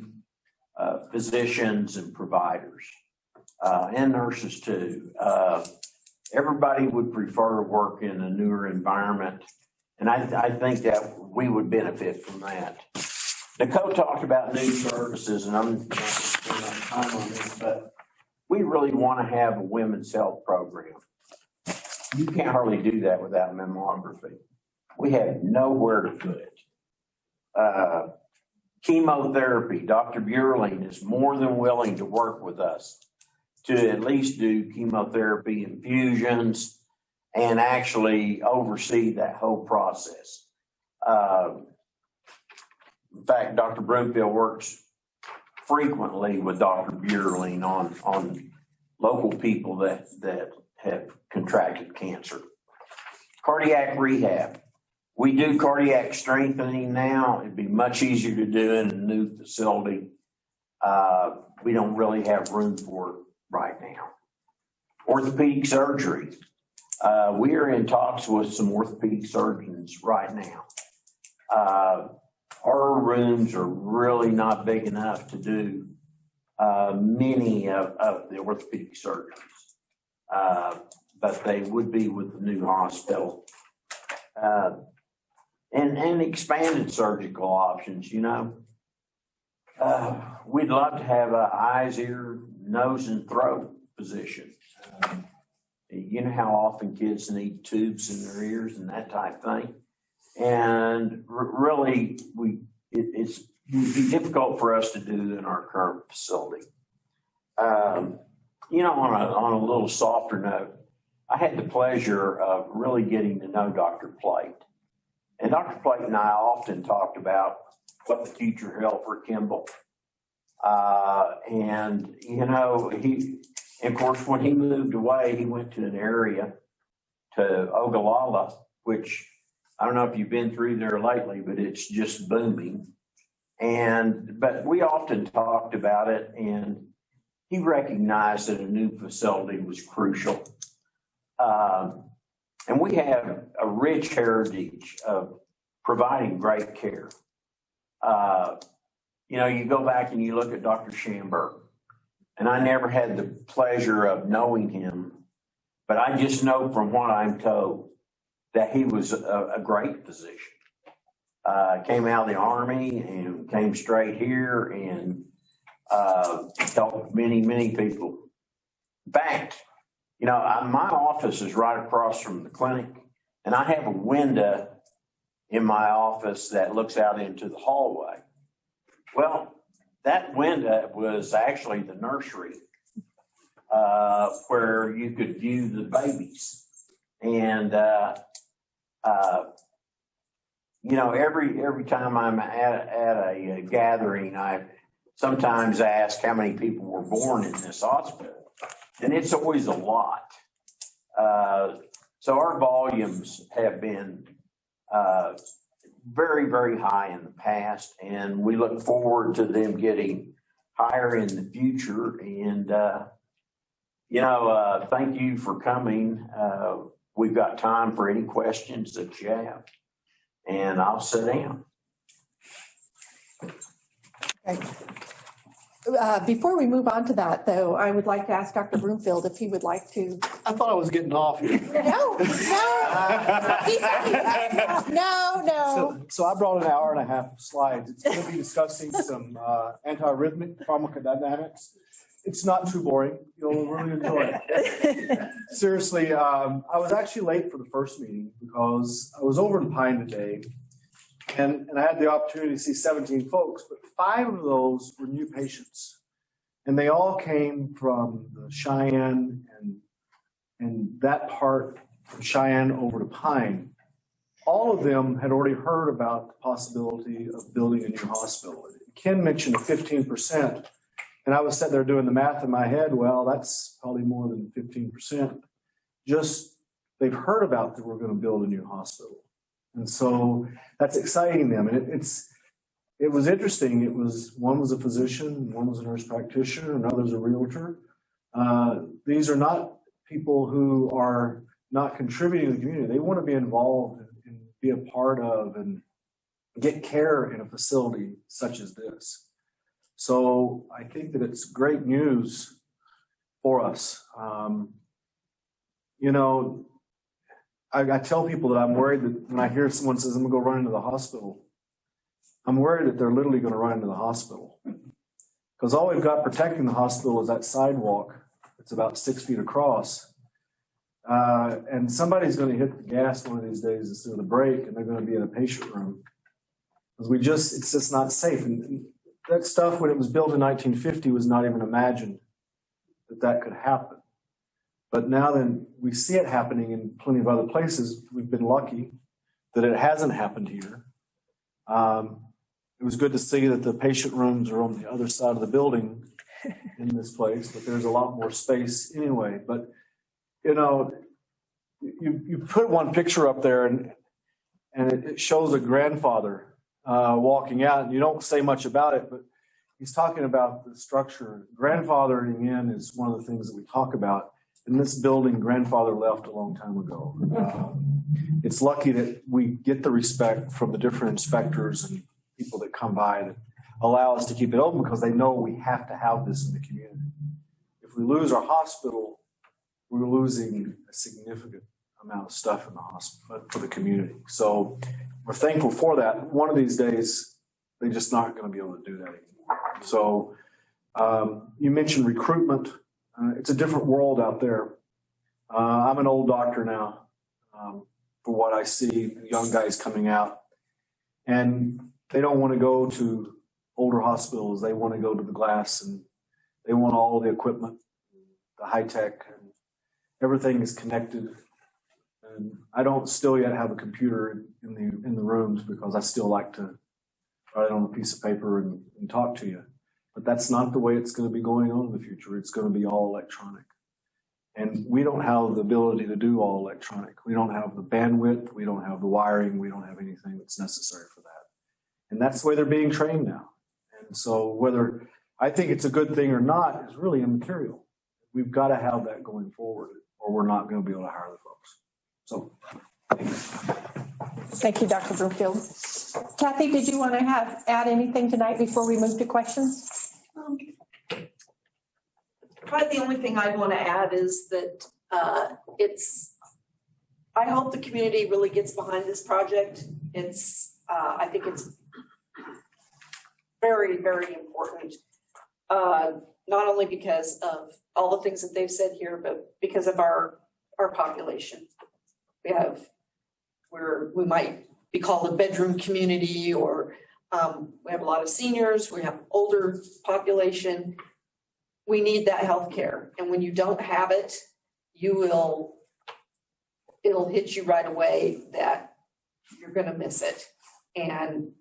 physicians and providers, and nurses too. Everybody would prefer to work in a newer environment, and I think that we would benefit from that. Nicole talked about new services, and I'm spend enough time on this, but we really want to have a women's health program. You can't hardly do that without mammography. We have nowhere to put it. Chemotherapy, Dr. Buerling is more than willing to work with us to at least do chemotherapy infusions and actually oversee that whole process. In fact, Dr. Broomfield works frequently with Dr. Buerling on local people that have contracted cancer. Cardiac rehab. We do cardiac strengthening now. It'd be much easier to do in a new facility. We don't really have room for it right now. Orthopedic surgery. We are in talks with some orthopedic surgeons right now. Our rooms are really not big enough to do many of the orthopedic surgeries, but they would be with the new hospital. And expanded surgical options, you know. We'd love to have a eyes, ear, nose, and throat position. You know how often kids need tubes in their ears and that type of thing. And really, it would be difficult for us to do in our current facility. You know, on a little softer note, I had the pleasure of really getting to know Dr. Plate. And Dr. Plate and I often talked about what the future held for Kimball. And, you know, of course, when he moved away, he went to an area to Ogallala, which I don't know if you've been through there lately, but it's just booming. But we often talked about it, and he recognized that a new facility was crucial. And we have a rich heritage of providing great care. You know, you go back and you look at Dr. Schamberg, and I never had the pleasure of knowing him, but I just know from what I'm told that he was a great physician. Came out of the Army and came straight here and helped many, many people. In fact, you know, my office is right across from the clinic, and I have a window in my office that looks out into the hallway. Well, that window was actually the nursery where you could view the babies. And, you know, every time I'm at a gathering, I sometimes ask how many people were born in this hospital. And it's always a lot. So our volumes have been very, very high in the past, and we look forward to them getting higher in the future. And, you know, thank you for coming. We've got time for any questions that you have, and I'll sit down. Okay. Before we move on to that, though, I would like to ask Dr. Broomfield if he would like to. I thought I was getting off here. No. So I brought an hour and a half of slides. It's going to be discussing some antiarrhythmic pharmacodynamics. It's not too boring. You'll really enjoy it. Seriously, I was actually late for the first meeting because I was over in Pine today, and I had the opportunity to see 17 folks, but 5 of those were new patients. And they all came from the Cheyenne and that part from Cheyenne over to Pine. All of them had already heard about the possibility of building a new hospital. Ken mentioned a 15%. And I was sitting there doing the math in my head. Well, that's probably more than 15%. Just they've heard about that we're going to build a new hospital. And so that's exciting them. And it was interesting. One was a physician, one was a nurse practitioner, another's a realtor. These are not people who are not contributing to the community. They want to be involved and be a part of and get care in a facility such as this. So I think that it's great news for us. You know, I tell people that I'm worried that when I hear someone says, I'm going to go run into the hospital, I'm worried that they're literally going to run into the hospital. Because all we've got protecting the hospital is that sidewalk. It's about 6 feet across. And somebody's going to hit the gas one of these days instead of the brake, and they're going to be in a patient room. Because it's just not safe. And that stuff, when it was built in 1950, was not even imagined that could happen. But now then we see it happening in plenty of other places. We've been lucky that it hasn't happened here. It was good to see that the patient rooms are on the other side of the building in this place, but there's a lot more space anyway. But, you know, you put one picture up there and it shows a grandfather walking out, and you don't say much about it, but he's talking about the structure. Grandfathering in is one of the things that we talk about. In this building, grandfather left a long time ago. It's lucky that we get the respect from the different inspectors and people that come by that allow us to keep it open because they know we have to have this in the community. If we lose our hospital, we're losing a significant amount of stuff in the hospital for the community. So we're thankful for that. One of these days, they're just not going to be able to do that anymore. So you mentioned recruitment. It's a different world out there. I'm an old doctor now, for what I see, young guys coming out. And they don't want to go to older hospitals. They want to go to the glass, and they want all the equipment, the high tech, and everything is connected. And I don't still yet have a computer in the rooms because I still like to write on a piece of paper and talk to you. But that's not the way it's going to be going on in the future. It's going to be all electronic. And we don't have the ability to do all electronic. We don't have the bandwidth. We don't have the wiring. We don't have anything that's necessary for that. And that's the way they're being trained now. And so whether I think it's a good thing or not is really immaterial. We've got to have that going forward, or we're not going to be able to hire the folks. So Thank you, Dr. Broomfield. Kathy, did you want to add anything tonight before we move to questions? Probably the only thing I want to add is that I hope the community really gets behind this project. I think it's very, very important, not only because of all the things that they've said here, but because of our population. We might be called a bedroom community, or we have a lot of seniors, we have older population. We need that health care. And when you don't have it, it'll hit you right away that you're going to miss it. And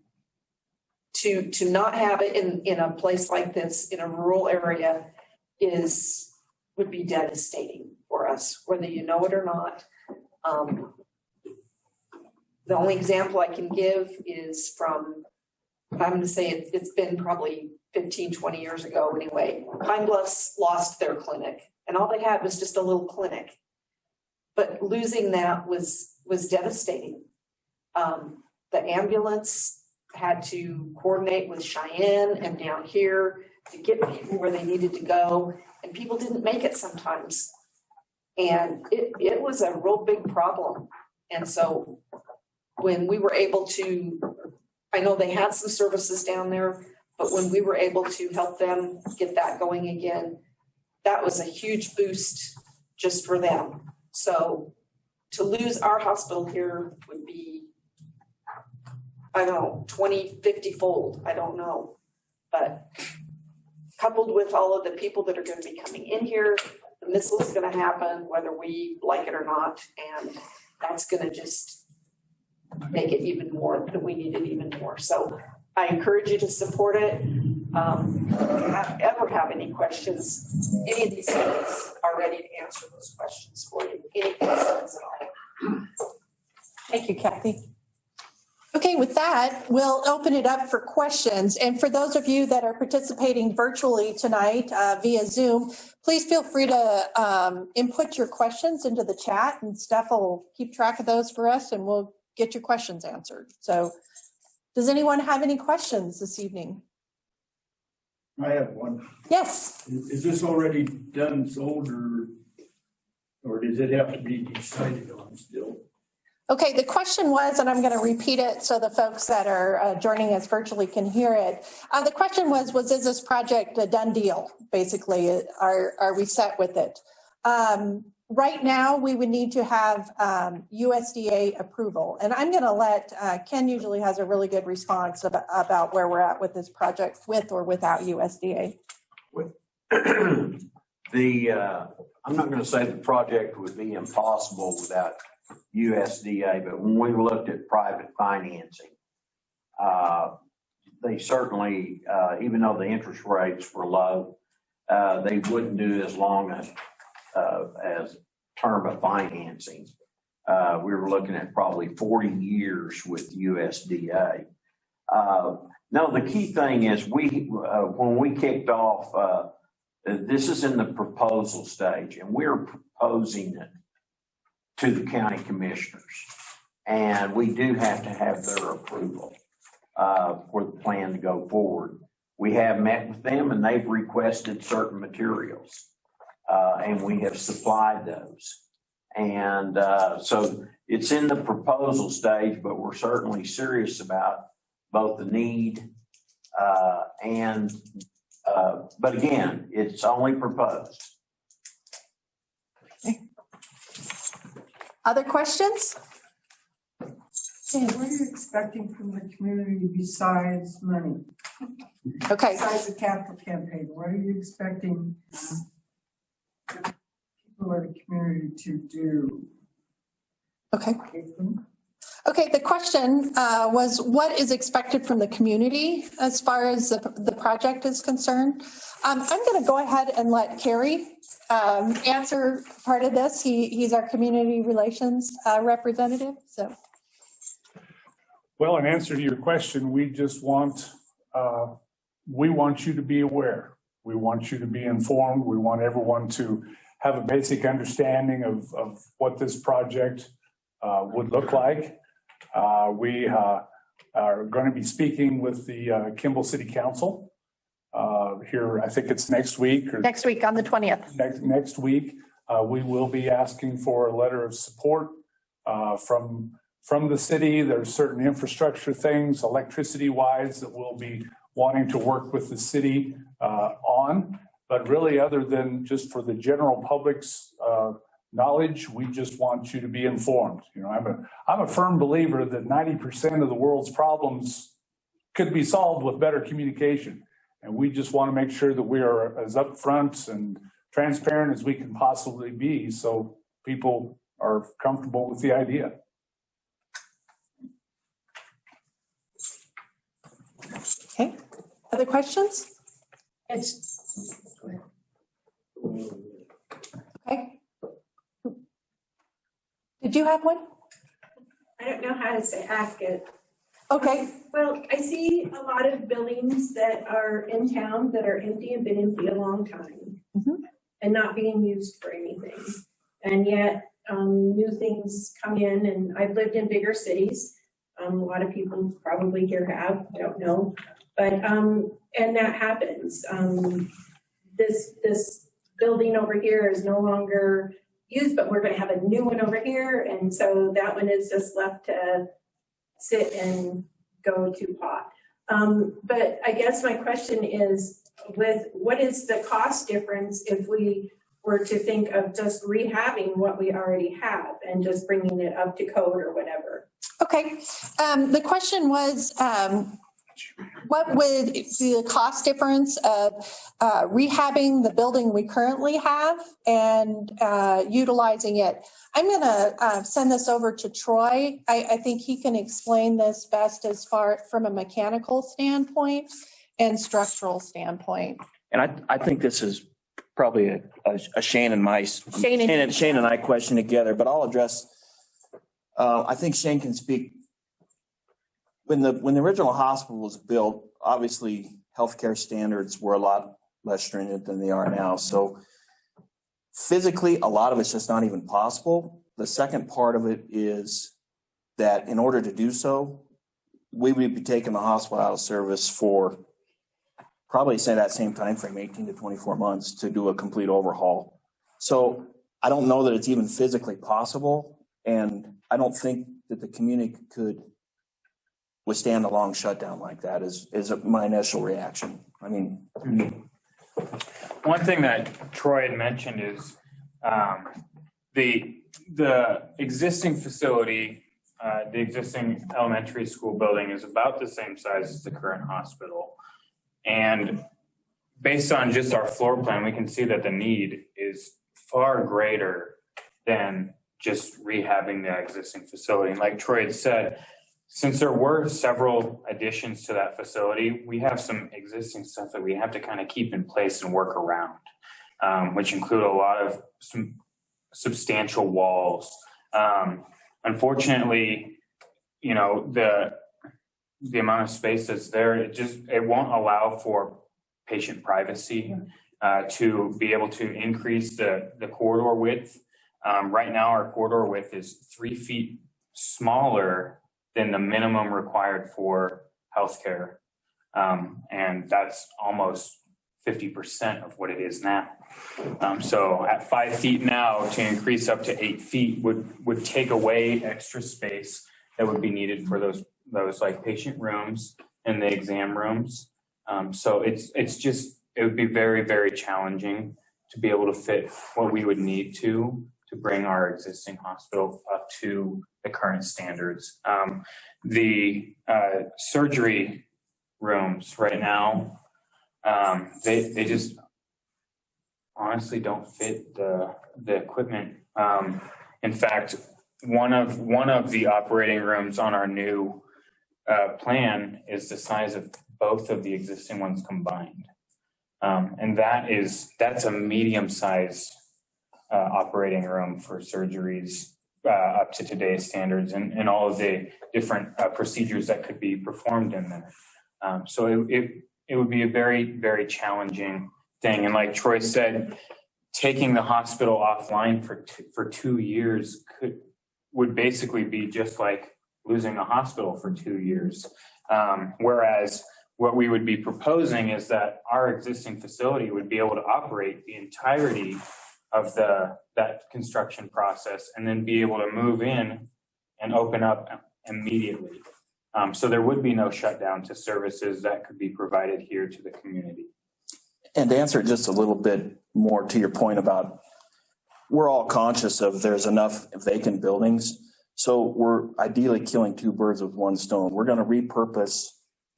to not have it in a place like this, in a rural area, would be devastating for us, whether you know it or not. The only example I can give is from, I'm going to say it's been probably 15, 20 years ago anyway. Pine Bluffs lost their clinic, and all they had was just a little clinic. But losing that was devastating. The ambulance had to coordinate with Cheyenne and down here to get people where they needed to go, and people didn't make it sometimes. And it was a real big problem. And so when we were able to, I know they had some services down there, but when we were able to help them get that going again, that was a huge boost just for them. So to lose our hospital here would be, I don't know, 20, 50 fold. I don't know. But coupled with all of the people that are going to be coming in here, the missile is going to happen whether we like it or not. And that's going to just make it even more, that we need it even more. So I encourage you to support it. If you ever have any questions, any of these things are ready to answer those questions for you. Any questions at all? Thank you, Kathy. Okay, with that, we'll open it up for questions. And for those of you that are participating virtually tonight via Zoom, please feel free to input your questions into the chat, and Steph will keep track of those for us, and we'll get your questions answered. So does anyone have any questions this evening? I have one. Yes. Is this already done, sold, or does it have to be decided on still? Okay, the question was, and I'm going to repeat it so the folks that are joining us virtually can hear it. The question was is this project a done deal? Basically, are we set with it? Right now, we would need to have USDA approval. And I'm going to let, Ken usually has a really good response about where we're at with this project, with or without USDA. I'm not going to say the project would be impossible without USDA, but when we looked at private financing, they certainly, even though the interest rates were low, they wouldn't do as long as term of financing. We were looking at probably 40 years with USDA. No, the key thing is when we kicked off, this is in the proposal stage, and we're proposing it to the county commissioners. And we do have to have their approval for the plan to go forward. We have met with them and they've requested certain materials and we have supplied those. And so it's in the proposal stage, but we're certainly serious about both the need but again, it's only proposed. Other questions? Hey, what are you expecting from the community besides money? Okay. Besides the capital campaign, what are you expecting people in the community to do? Okay. Okay, the question was what is expected from the community as far as the project is concerned? I'm going to go ahead and let Kerry answer part of this. He's our community relations representative. So, Well, in answer to your question, we just want you to be aware. We want you to be informed. We want everyone to have a basic understanding of what this project would look like. We are going to be speaking with the Kimball City Council here. I think it's next week. Next week on the 20th. Next week, we will be asking for a letter of support from the city. There's certain infrastructure things, electricity-wise, that we'll be wanting to work with the city on. But really, other than just for the general public's knowledge, we just want you to be informed. You know, I'm a firm believer that 90% of the world's problems could be solved with better communication. And we just want to make sure that we are as upfront and transparent as we can possibly be so people are comfortable with the idea. Okay. Other questions? Okay. Did you have one? I don't know how to ask it. Okay. Well, I see a lot of buildings that are in town that are empty and been empty a long time and not being used for anything. And yet new things come in, and I've lived in bigger cities. A lot of people probably here have, I don't know. But, and that happens. This building over here is no longer used, but we're going to have a new one over here. And so that one is just left to sit and go to pot. But I guess my question is, what is the cost difference if we were to think of just rehabbing what we already have and just bringing it up to code or whatever? Okay. The question was, what would be the cost difference of rehabbing the building we currently have and utilizing it? I'm going to send this over to Troy. I think he can explain this best as far from a mechanical standpoint and structural standpoint. And I think this is probably a Shane and I question together, but I'll address. I think Shane can speak. When the original hospital was built, obviously healthcare standards were a lot less stringent than they are now. So physically, a lot of it's just not even possible. The second part of it is that in order to do so, we would be taking the hospital out of service for probably say that same time frame, 18 to 24 months to do a complete overhaul. So I don't know that it's even physically possible. And I don't think that the community could withstand a long shutdown like that is my initial reaction. I mean, one thing that Troy had mentioned is the existing facility, the existing elementary school building is about the same size as the current hospital. And based on just our floor plan, we can see that the need is far greater than just rehabbing the existing facility. And like Troy had said, since there were several additions to that facility, we have some existing stuff that we have to kind of keep in place and work around, which include a lot of some substantial walls. Unfortunately, you know, the amount of space that's there, it won't allow for patient privacy to be able to increase the corridor width. Right now, our corridor width is 3 feet smaller than the minimum required for healthcare. And that's almost 50% of what it is now. So at 5 feet now, to increase up to 8 feet would take away extra space that would be needed for those like patient rooms and the exam rooms. So it would be very, very challenging to be able to fit what we would need to bring our existing hospital up to the current standards. The surgery rooms right now, they just honestly don't fit the equipment. In fact, one of the operating rooms on our new plan is the size of both of the existing ones combined. And that's a medium-sized operating room for surgeries up to today's standards and all of the different procedures that could be performed in there. So it would be a very, very challenging thing. And like Troy said, taking the hospital offline for 2 years would basically be just like losing a hospital for 2 years. Whereas what we would be proposing is that our existing facility would be able to operate the entirety of that construction process and then be able to move in and open up immediately. So there would be no shutdown to services that could be provided here to the community. and to answer just a little bit more to your point about, we're all conscious of there's enough vacant buildings. So we're ideally killing two birds with one stone. We're going to repurpose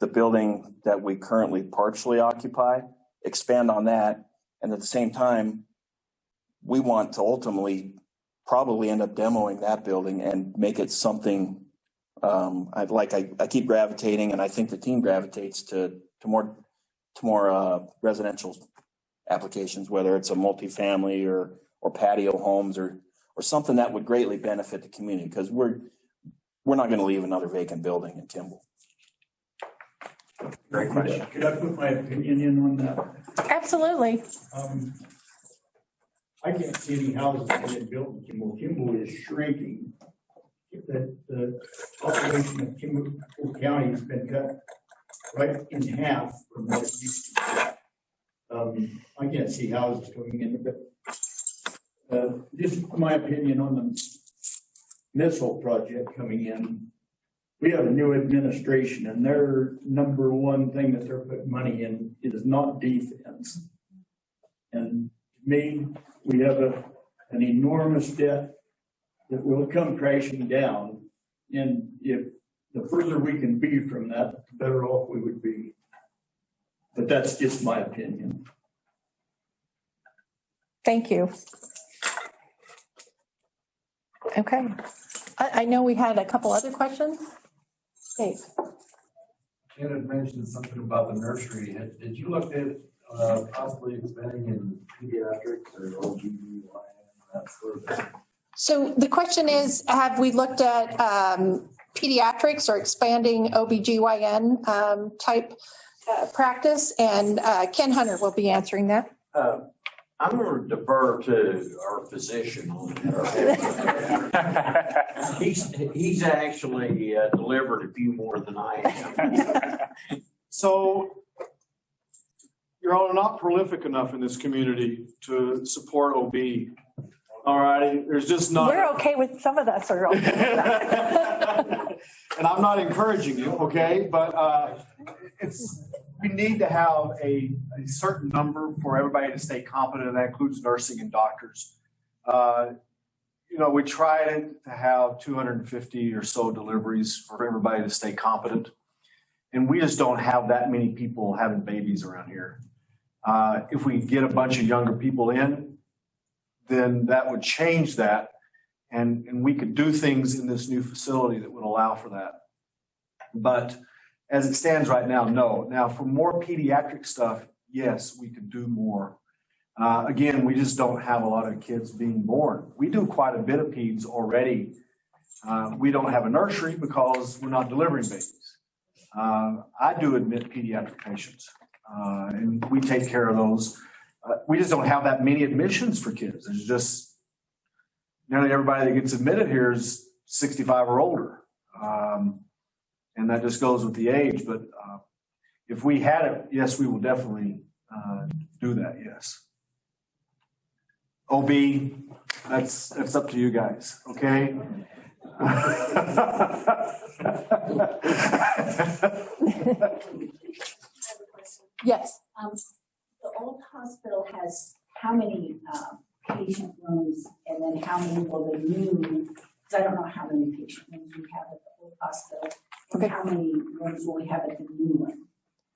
the building that we currently partially occupy, expand on that. And at the same time, we want to ultimately probably end up demoing that building and make it something I keep gravitating, and I think the team gravitates to more residential applications, whether it's a multifamily or patio homes or something that would greatly benefit the community, because we're not going to leave another vacant building in Kimball. Great question. Could I put my opinion in on that? Absolutely. I can't see any houses being built in Kimball. Kimball is shrinking. The population of Kimball County has been cut right in half from what it used to be. I can't see houses going in, but just my opinion on the missile project coming in. We have a new administration, and their number one thing that they're putting money in is not defense. And to me, we have an enormous debt that will come crashing down. And if the further we can be from that, the better off we would be. But that's just my opinion. Thank you. Okay. I know we had a couple other questions. Dave. Ken had mentioned something about the nursery. Did you look at possibly expanding in pediatrics or OB/GYN, that sort of thing? So the question is, have we looked at pediatrics or expanding OB/GYN type practice? And Ken Hunter will be answering that. I'm going to defer to our physician on that. He's actually delivered a few more than I am. So you're all not prolific enough in this community to support OB. All righty, there's just not. We're okay with, some of us are okay with that. And I'm not encouraging you, okay, but we need to have a certain number for everybody to stay competent, and that includes nursing and doctors. We tried to have 250 or so deliveries for everybody to stay competent. And we just don't have that many people having babies around here. If we get a bunch of younger people in, then that would change that. And we could do things in this new facility that would allow for that. But as it stands right now, no. Now, for more pediatric stuff, yes, we could do more. Again, we just don't have a lot of kids being born. We do quite a bit of peds already. We don't have a nursery because we're not delivering babies. I do admit pediatric patients, and we take care of those. We just don't have that many admissions for kids. It's just nearly everybody that gets admitted here is 65 or older. And that just goes with the age. But if we had it, yes, we will definitely do that, yes. OB, that's up to you guys, okay? Yes. The old hospital has how many patient rooms, and then how many will the new, because I don't know how many patient rooms we have at the old hospital, and how many rooms will we have at the new one?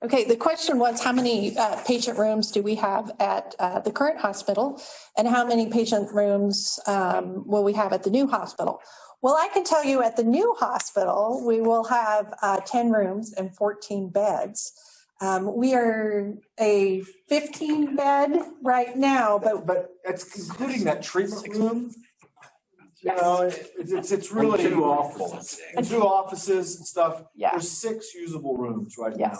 Okay, the question was, how many patient rooms do we have at the current hospital, and how many patient rooms will we have at the new hospital? Well, I can tell you at the new hospital, we will have 10 rooms and 14 beds. We are a 15 bed right now, but it's including that treatment room. You know, it's really two offices. And 2 offices and stuff. Yeah. There's 6 usable rooms right Yes. now.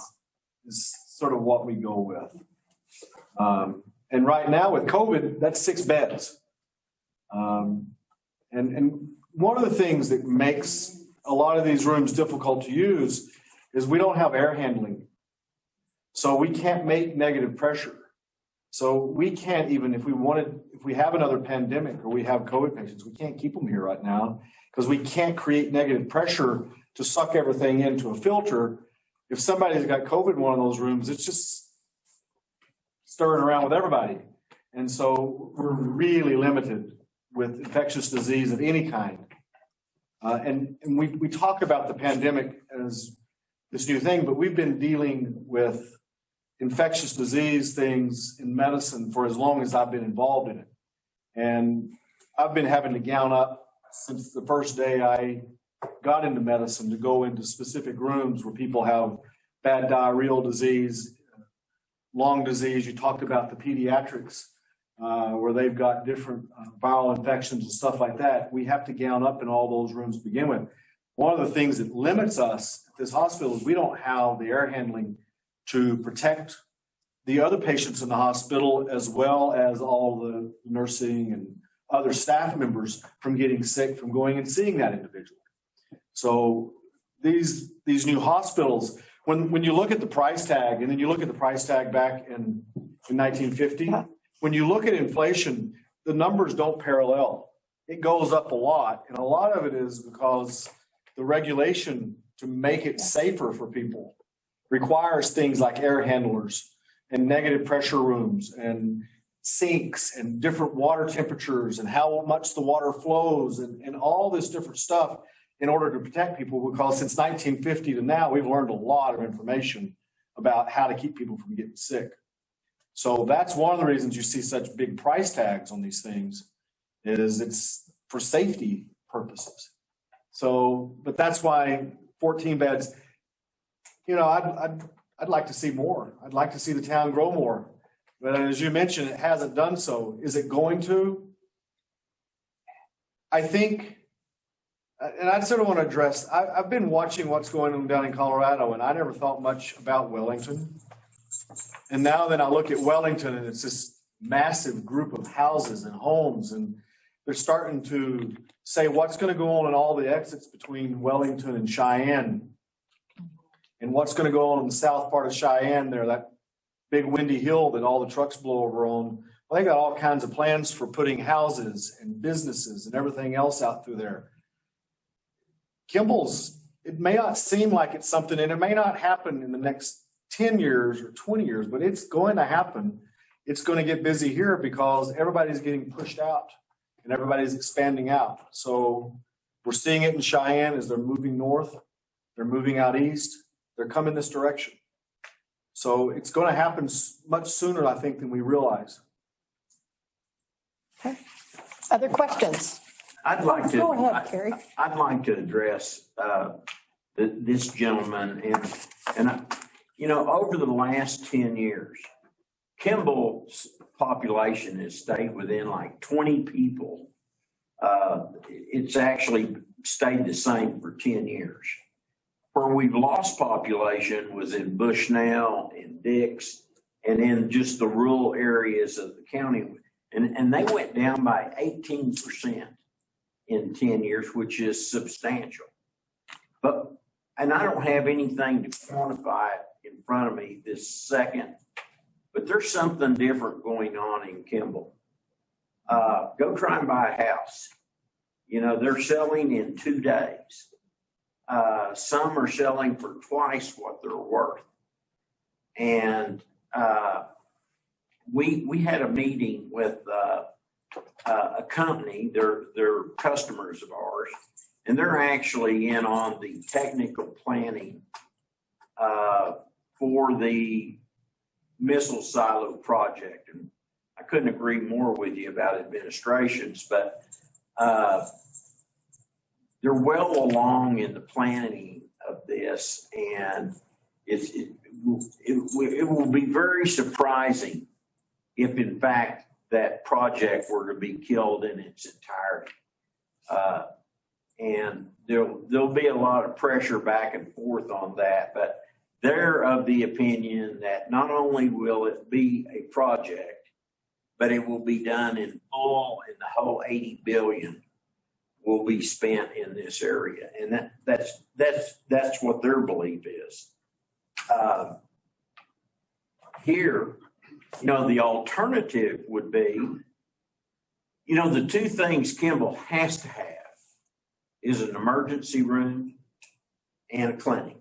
Is sort of what we go with. And right now with COVID, that's 6 beds. And one of the things that makes a lot of these rooms difficult to use is we don't have air handling. So we can't make negative pressure. So we can't even, if we have another pandemic or we have COVID patients, we can't keep them here right now because we can't create negative pressure to suck everything into a filter. If somebody's got COVID in one of those rooms, it's just stirring around with everybody. And so we're really limited with infectious disease of any kind. And we talk about the pandemic as this new thing, but we've been dealing with infectious disease things in medicine for as long as I've been involved in it. And I've been having to gown up since the first day I got into medicine to go into specific rooms where people have bad diarrheal disease, lung disease. You talked about the pediatrics where they've got different viral infections and stuff like that. We have to gown up in all those rooms to begin with. One of the things that limits us at this hospital is we don't have the air handling to protect the other patients in the hospital as well as all the nursing and other staff members from getting sick from going and seeing that individual. So these new hospitals, when you look at the price tag, and then you look at the price tag back in 1950, when you look at inflation, the numbers don't parallel. It goes up a lot, and a lot of it is because the regulation to make it safer for people requires things like air handlers and negative pressure rooms and sinks and different water temperatures and how much the water flows and all this different stuff in order to protect people, because since 1950 to now, we've learned a lot of information about how to keep people from getting sick. So that's one of the reasons you see such big price tags on these things, is it's for safety purposes. So, but that's why 14 beds, you know, I'd like to see more. I'd like to see the town grow more. But as you mentioned, it hasn't done so. Is it going to? I think, and I sort of want to address, I've been watching what's going on down in Colorado, and I never thought much about Wellington. And now that I look at Wellington, and it's this massive group of houses and homes, and they're starting to say what's going to go on in all the exits between Wellington and Cheyenne, and what's going to go on in the south part of Cheyenne there, that big windy hill that all the trucks blow over on. Well, they got all kinds of plans for putting houses and businesses and everything else out through there. Kimball's, it may not seem like it's something, and it may not happen in the next 10 years or 20 years, but it's going to happen. It's going to get busy here because everybody's getting pushed out and everybody's expanding out. So we're seeing it in Cheyenne as they're moving north, they're moving out east, they're coming this direction. So it's going to happen much sooner, I think, than we realize. Okay. Other questions? I'd like to. Go ahead, Carrie. I'd like to address this gentleman and you know, over the last 10 years, Kimball's population has stayed within like 20 people. It's actually stayed the same for 10 years. Where we've lost population was in Bushnell and Dix and in just the rural areas of the county. And they went down by 18% in 10 years, which is substantial. And I don't have anything to quantify it in front of me this second, but there's something different going on in Kimball. Go try and buy a house. You know, they're selling in 2 days. Some are selling for twice what they're worth. And we had a meeting with a company, they're customers of ours, and they're actually in on the technical planning for the missile silo project. And I couldn't agree more with you about administrations, but they're well along in the planning of this, and it will be very surprising if in fact that project were to be killed in its entirety. And there'll be a lot of pressure back and forth on that, but they're of the opinion that not only will it be a project, but it will be done in full, and the whole $80 billion will be spent in this area. And that's what their belief is. Here, you know, the alternative would be, you know, the two things Kimball has to have is an emergency room and a clinic.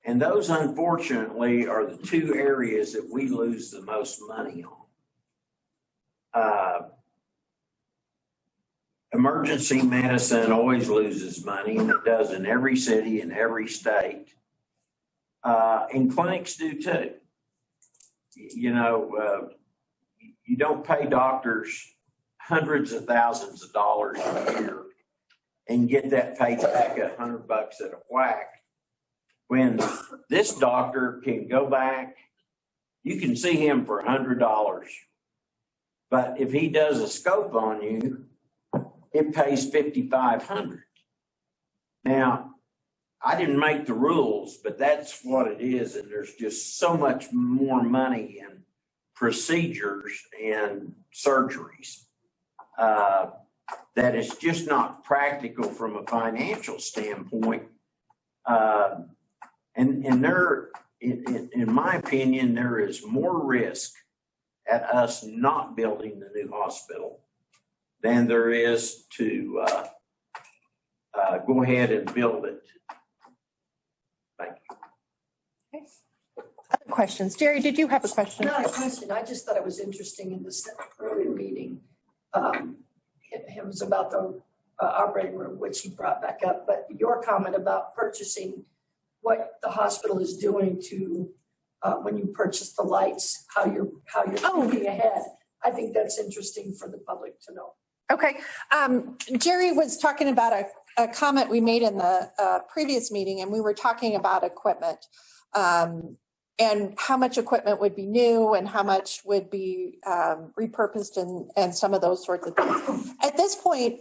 And those, unfortunately, are the two areas that we lose the most money on. Emergency medicine always loses money, and it does in every city and every state. And clinics do too. You know, you don't pay doctors hundreds of thousands of dollars a year and get that paid back $100 at a whack. When this doctor can go back, you can see him for $100. But if he does a scope on you, it pays $5,500. Now, I didn't make the rules, but that's what it is. And there's just so much more money in procedures and surgeries that it's just not practical from a financial standpoint. And there, in my opinion, there is more risk at us not building the new hospital than there is to go ahead and build it. Thank you. Okay. Other questions? Jerry, did you have a question? Not a question. I just thought it was interesting in this earlier meeting. It was about the operating room, which he brought back up, but your comment about purchasing what the hospital is doing to when you purchase the lights, how you're thinking ahead. I think that's interesting for the public to know. Okay. Jerry was talking about a comment we made in the previous meeting, and we were talking about equipment and how much equipment would be new and how much would be repurposed and some of those sorts of things. At this point,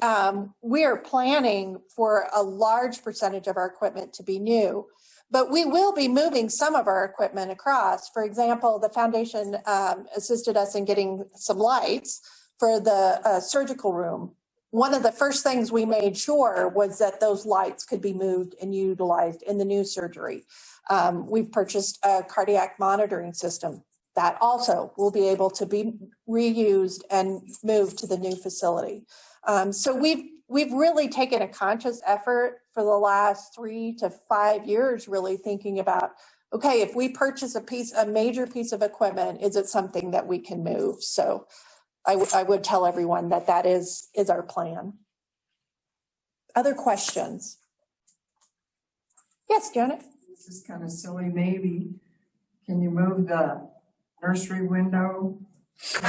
we are planning for a large percentage of our equipment to be new, but we will be moving some of our equipment across. For example, the foundation assisted us in getting some lights for the surgical room. One of the first things we made sure was that those lights could be moved and utilized in the new surgery. We've purchased a cardiac monitoring system that also will be able to be reused and moved to the new facility. So we've really taken a conscious effort for the last 3 to 5 years, really thinking about, okay, if we purchase a major piece of equipment, is it something that we can move? So I would tell everyone that is our plan. Other questions? Yes, Janet? This is kind of silly, maybe. Can you move the nursery window? It's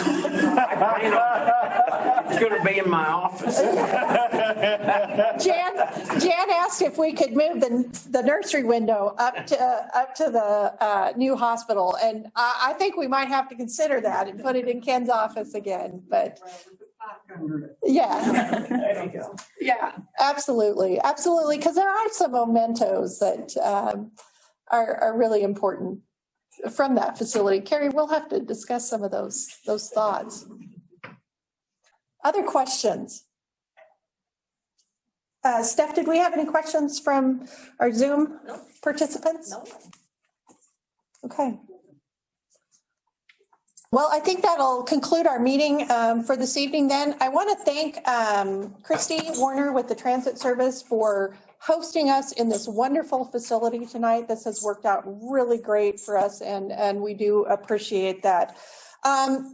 gonna be in my office. Jan asked if we could move the nursery window up to the new hospital, and I think we might have to consider that and put it in Ken's office again, but yeah. There you go. Yeah, absolutely, because there are some mementos that are really important from that facility. Carrie, we'll have to discuss some of those thoughts. Other questions? Steph, did we have any questions from our Zoom participants? No. Okay. Well, I think that'll conclude our meeting for this evening then. I want to thank Christy Warner with the Transit Service for hosting us in this wonderful facility tonight. This has worked out really great for us, and we do appreciate that.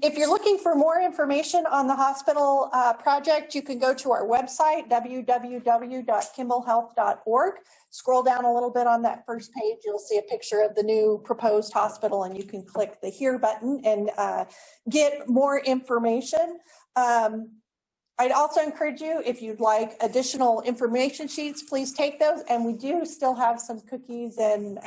If you're looking for more information on the hospital project, you can go to our website, www.kimballhealth.org. Scroll down a little bit on that first page, you'll see a picture of the new proposed hospital, and you can click the Here button and get more information. I'd also encourage you, if you'd like additional information sheets, please take those. And we do still have some cookies and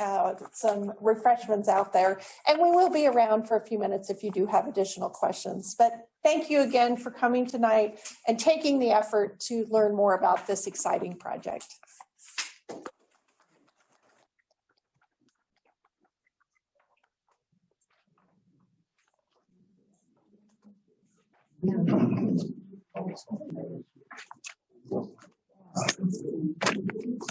some refreshments out there. And we will be around for a few minutes if you do have additional questions. But thank you again for coming tonight and taking the effort to learn more about this exciting project.